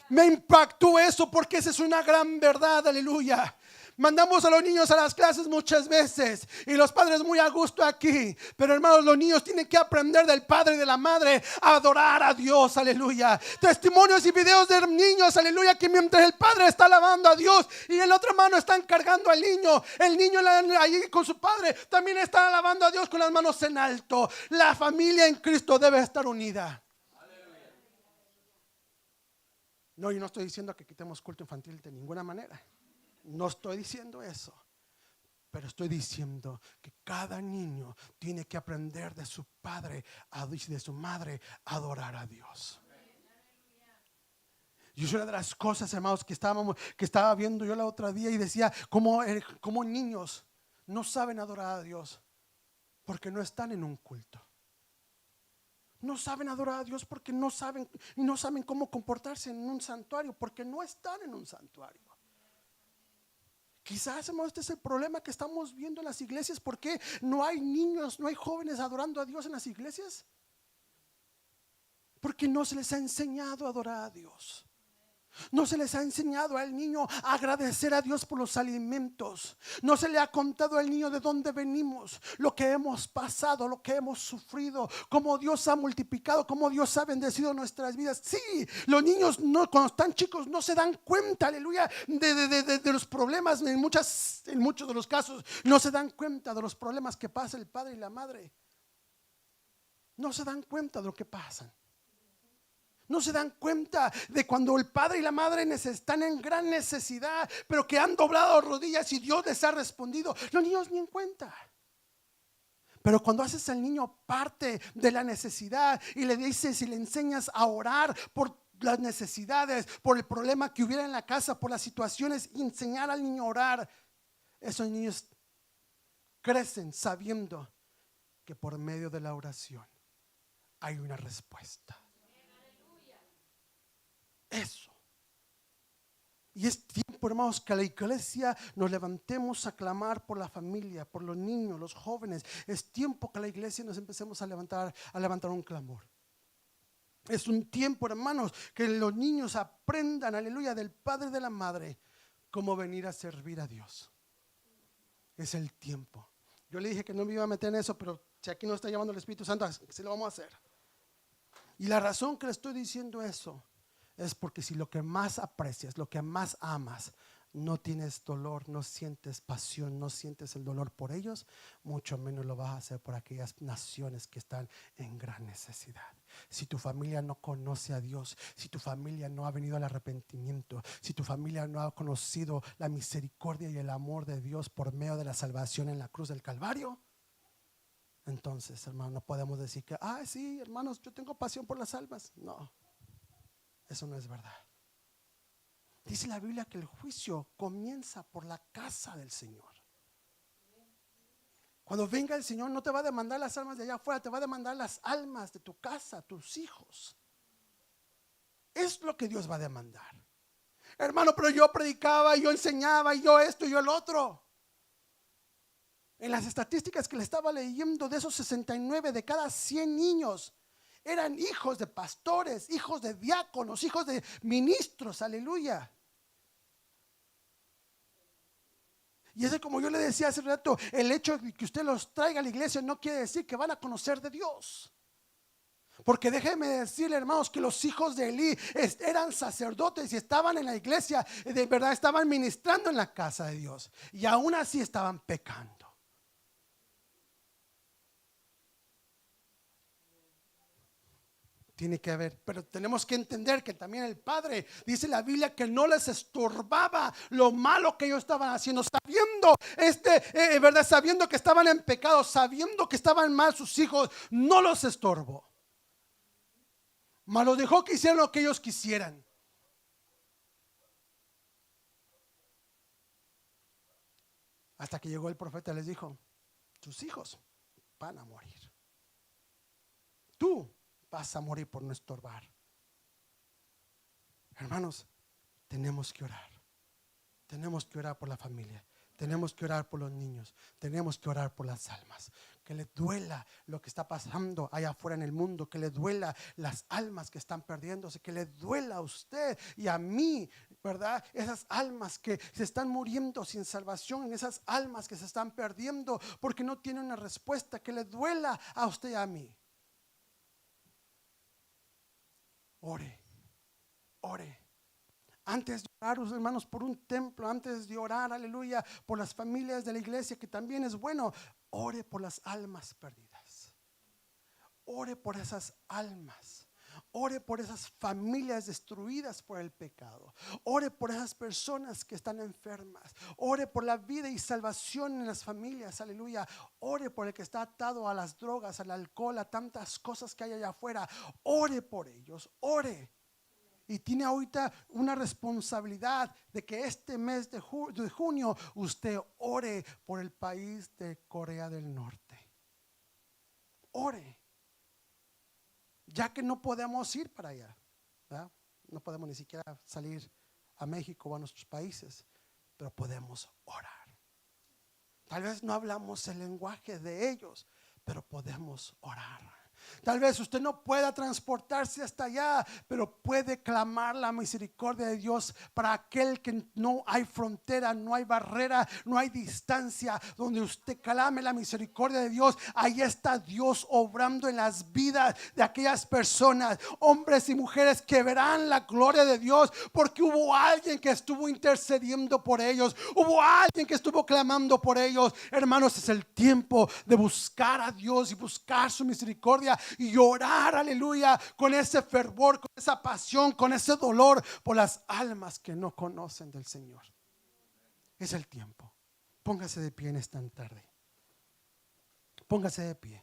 Me impactó eso porque esa es una gran verdad, aleluya. Mandamos a los niños a las clases muchas veces y los padres muy a gusto aquí, pero hermanos, los niños tienen que aprender del padre y de la madre a adorar a Dios, aleluya. Testimonios y videos de niños, aleluya, que mientras el padre está alabando a Dios y en la otra mano están cargando al niño, el niño allí con su padre también está alabando a Dios con las manos en alto. La familia en Cristo debe estar unida. No, yo no estoy diciendo que quitemos culto infantil de ninguna manera. No estoy diciendo eso, pero estoy diciendo que cada niño tiene que aprender de su padre y de su madre a adorar a Dios. Y es una de las cosas, hermanos, que estaba viendo yo la otra día y decía cómo niños no saben adorar a Dios porque no están en un culto. No saben adorar a Dios porque no saben cómo comportarse en un santuario, porque no están en un santuario. Quizás, hermano, este es el problema que estamos viendo en las iglesias. ¿Por qué no hay niños, no hay jóvenes adorando a Dios en las iglesias? Porque no se les ha enseñado a adorar a Dios. No se les ha enseñado al niño a agradecer a Dios por los alimentos. No se le ha contado al niño de dónde venimos, lo que hemos pasado, lo que hemos sufrido, cómo Dios ha multiplicado, cómo Dios ha bendecido nuestras vidas. Sí, los niños no, cuando están chicos no se dan cuenta, aleluya, de los problemas. En muchos de los casos no se dan cuenta de los problemas que pasa el padre y la madre. No se dan cuenta de lo que pasan. No se dan cuenta de cuando el padre y la madre están en gran necesidad, pero que han doblado rodillas y Dios les ha respondido. Los niños ni en cuenta. Pero cuando haces al niño parte de la necesidad y le dices y le enseñas a orar por las necesidades, por el problema que hubiera en la casa, por las situaciones, y enseñar al niño a orar, esos niños crecen sabiendo que por medio de la oración hay una respuesta. Eso. Y es tiempo, hermanos, que la iglesia nos levantemos a clamar por la familia, por los niños, los jóvenes. Es tiempo que la iglesia nos empecemos a levantar un clamor. Es un tiempo, hermanos, que los niños aprendan, aleluya, del padre y de la madre, cómo venir a servir a Dios. Es el tiempo. Yo le dije que no me iba a meter en eso, pero si aquí nos está llamando el Espíritu Santo, se lo vamos a hacer. Y la razón que le estoy diciendo eso es porque si lo que más aprecias, lo que más amas, no tienes dolor, no sientes pasión, no sientes el dolor por ellos, mucho menos lo vas a hacer por aquellas naciones que están en gran necesidad. Si tu familia no conoce a Dios, si tu familia no ha venido al arrepentimiento, si tu familia no ha conocido la misericordia y el amor de Dios por medio de la salvación en la cruz del Calvario, entonces, hermano, no podemos decir que, sí, hermanos, yo tengo pasión por las almas. No, eso no es verdad. Dice la Biblia que el juicio comienza por la casa del Señor. Cuando venga el Señor no te va a demandar las almas de allá afuera, te va a demandar las almas de tu casa, tus hijos. Es lo que Dios va a demandar. Hermano, pero yo predicaba, yo enseñaba, y yo esto y yo el otro. En las estadísticas que le estaba leyendo, de esos 69 de cada 100 niños eran hijos de pastores, hijos de diáconos, hijos de ministros, aleluya. Y ese, como yo le decía hace rato, el hecho de que usted los traiga a la iglesia no quiere decir que van a conocer de Dios. Porque déjeme decirle, hermanos, que los hijos de Elí eran sacerdotes y estaban en la iglesia, de verdad estaban ministrando en la casa de Dios, y aún así estaban pecando. Tiene que haber, pero tenemos que entender que también el padre, dice la Biblia, que no les estorbaba lo malo que ellos estaban haciendo, sabiendo verdad, sabiendo que estaban en pecado, sabiendo que estaban mal sus hijos, no los estorbó, mas los dejó que hicieran lo que ellos quisieran. Hasta que llegó el profeta y les dijo: tus hijos van a morir, tú vas a morir por no estorbar. Hermanos, tenemos que orar. Tenemos que orar por la familia. Tenemos que orar por los niños. Tenemos que orar por las almas. Que le duela lo que está pasando allá afuera en el mundo. Que le duela las almas que están perdiéndose. Que le duela a usted y a mí, ¿verdad? Esas almas que se están muriendo sin salvación. Esas almas que se están perdiendo porque no tienen una respuesta. Que le duela a usted y a mí. Ore, ore. Antes de orar, hermanos, por un templo, antes de orar, aleluya, por las familias de la iglesia, que también es bueno, ore por las almas perdidas. Ore por esas almas. Ore por esas familias destruidas por el pecado. Ore por esas personas que están enfermas. Ore por la vida y salvación en las familias, aleluya. Ore por el que está atado a las drogas, al alcohol, a tantas cosas que hay allá afuera. Ore por ellos, ore. Y tiene ahorita una responsabilidad de que este mes de junio usted ore por el país de Corea del Norte. Ore. Ya que no podemos ir para allá, ¿verdad? No podemos ni siquiera salir a México o a nuestros países, pero podemos orar. Tal vez no hablamos el lenguaje de ellos, pero podemos orar. Tal vez usted no pueda transportarse hasta allá, pero puede clamar la misericordia de Dios para aquel que no hay frontera, no hay barrera, no hay distancia. Donde usted clame la misericordia de Dios, ahí está Dios obrando en las vidas de aquellas personas, hombres y mujeres que verán la gloria de Dios, porque hubo alguien que estuvo intercediendo por ellos, hubo alguien que estuvo clamando por ellos. Hermanos, es el tiempo de buscar a Dios y buscar su misericordia y orar, aleluya, con ese fervor, con esa pasión, con ese dolor por las almas que no conocen del Señor. Es el tiempo. Póngase de pie en esta tarde. Póngase de pie.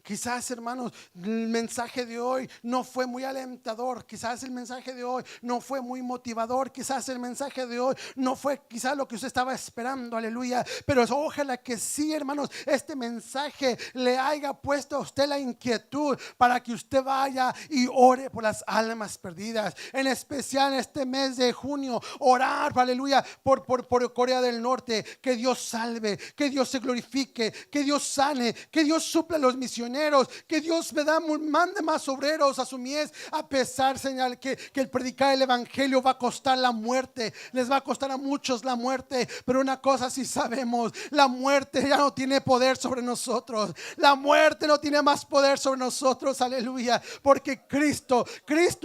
Quizás, hermanos, el mensaje de hoy no fue muy alentador. Quizás el mensaje de hoy no fue muy motivador. Quizás el mensaje de hoy no fue quizás lo que usted estaba esperando, aleluya. Pero ojalá que sí, hermanos, este mensaje le haya puesto a usted la inquietud para que usted vaya y ore por las almas perdidas. En especial en este mes de junio, orar, aleluya, por Corea del Norte. Que Dios salve, que Dios se glorifique, que Dios sane, que Dios supla a los misioneros, que Dios mande más obreros a su mies, a pesar, señal, que el predicar el evangelio va a costar la muerte, les va a costar a muchos la muerte. Pero una cosa sí sabemos: la muerte ya no tiene poder sobre nosotros, la muerte no tiene más poder sobre nosotros, aleluya, porque Cristo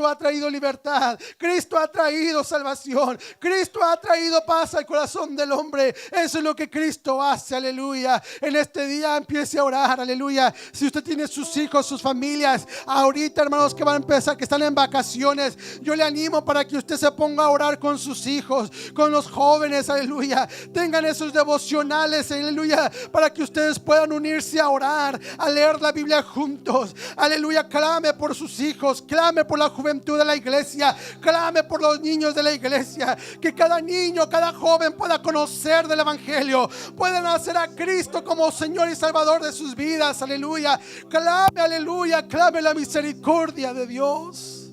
ha traído libertad, Cristo ha traído salvación, Cristo ha traído paz al corazón del hombre. Eso es lo que Cristo hace, aleluya. En este día empiece a orar, aleluya. Si usted tiene sus hijos, sus familias, ahorita, hermanos, que van a empezar, que están en vacaciones, yo le animo para que usted se ponga a orar con sus hijos, con los jóvenes, aleluya. Tengan esos devocionales, aleluya, para que ustedes puedan unirse a orar, a leer la Biblia juntos, aleluya. Clame por sus hijos, clame por la juventud de la iglesia, clame por los niños de la iglesia, que cada niño, cada joven pueda conocer del evangelio, puedan hacer a Cristo como Señor y Salvador de sus vidas, aleluya. Clame, aleluya, clame la misericordia de Dios,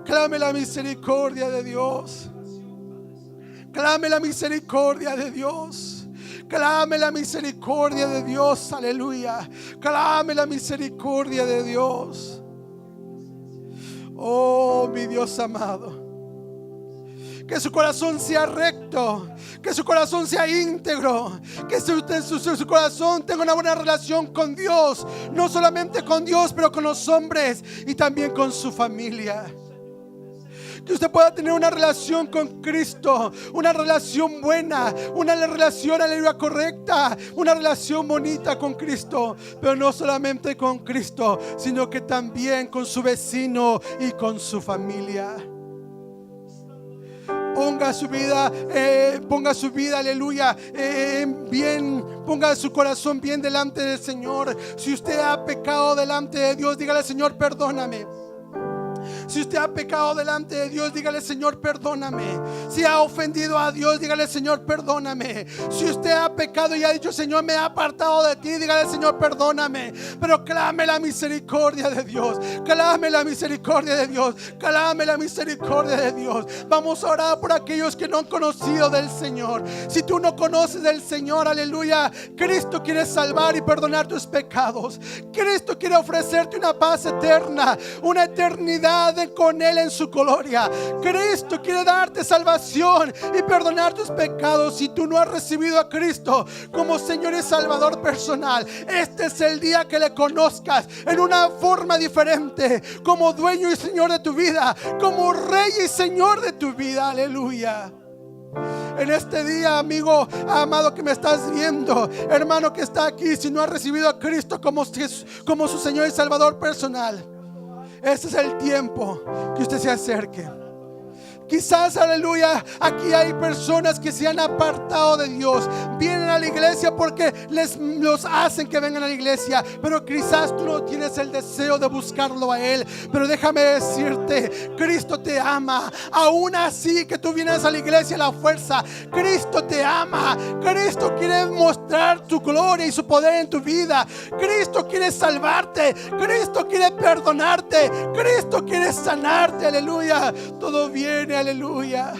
clame la misericordia de Dios, clame la misericordia de Dios, clame la misericordia de Dios, aleluya, clame la misericordia de Dios. Oh, mi Dios amado, que su corazón sea recto, que su corazón sea íntegro, que su corazón tenga una buena relación con Dios, no solamente con Dios, pero con los hombres y también con su familia. Que usted pueda tener una relación con Cristo, una relación buena, una relación, aleluya, correcta, una relación bonita con Cristo, pero no solamente con Cristo, sino que también con su vecino y con su familia. Ponga su vida, aleluya, bien, ponga su corazón bien delante del Señor. Si usted ha pecado delante de Dios, dígale: Señor, perdóname. Si usted ha pecado delante de Dios, dígale: Señor, perdóname. Si ha ofendido a Dios, dígale: Señor, perdóname. Si usted ha pecado y ha dicho: Señor, me ha apartado de ti, dígale: Señor, perdóname. Pero clame la misericordia de Dios, clame la misericordia de Dios, clame la misericordia de Dios. Vamos a orar por aquellos que no han conocido del Señor. Si tú no conoces del Señor, aleluya, Cristo quiere salvar y perdonar tus pecados. Cristo quiere ofrecerte una paz eterna, una eternidad con Él en su gloria. Cristo quiere darte salvación y perdonar tus pecados. Si tú no has recibido a Cristo como Señor y Salvador personal, este es el día que le conozcas en una forma diferente, como dueño y Señor de tu vida, como Rey y Señor de tu vida, aleluya. En este día, amigo amado que me estás viendo, hermano que está aquí, si no has recibido a Cristo como su Señor y Salvador personal, este es el tiempo que usted se acerque. Quizás, aleluya, aquí hay personas que se han apartado de Dios, vienen a la iglesia porque los hacen que vengan a la iglesia, pero quizás tú no tienes el deseo de buscarlo a Él. Pero déjame decirte, Cristo te ama. Aún así que tú vienes a la iglesia a la fuerza, Cristo te ama. Cristo quiere mostrar su gloria y su poder en tu vida. Cristo quiere salvarte, Cristo quiere perdonarte, Cristo quiere sanarte, aleluya. Todo viene, aleluya,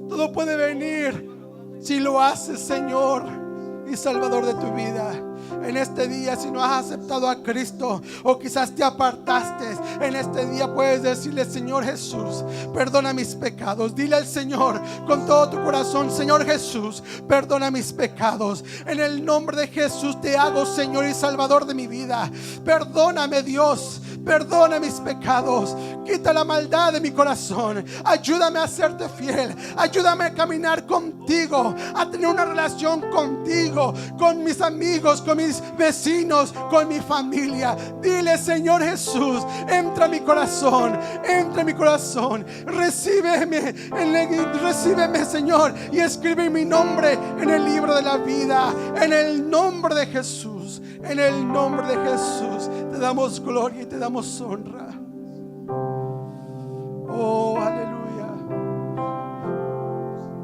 todo puede venir si lo haces Señor y Salvador de tu vida. En En este día, si no has aceptado a Cristo o quizás te apartaste, en este día puedes decirle: Señor Jesús, perdona mis pecados. Dile al Señor con todo tu corazón: Señor Jesús, perdona mis pecados. En el nombre de Jesús te hago Señor y Salvador de mi vida. Perdóname, Dios, perdona mis pecados. Quita la maldad de mi corazón. Ayúdame a serte fiel. Ayúdame a caminar contigo, a tener una relación contigo, con mis amigos, con mis vecinos, con mi familia. Dile: Señor Jesús, entra a mi corazón, entra a mi corazón. Recíbeme, recíbeme, Señor, y escribe mi nombre en el libro de la vida. En el nombre de Jesús, en el nombre de Jesús, te damos gloria y te damos honra. Oh,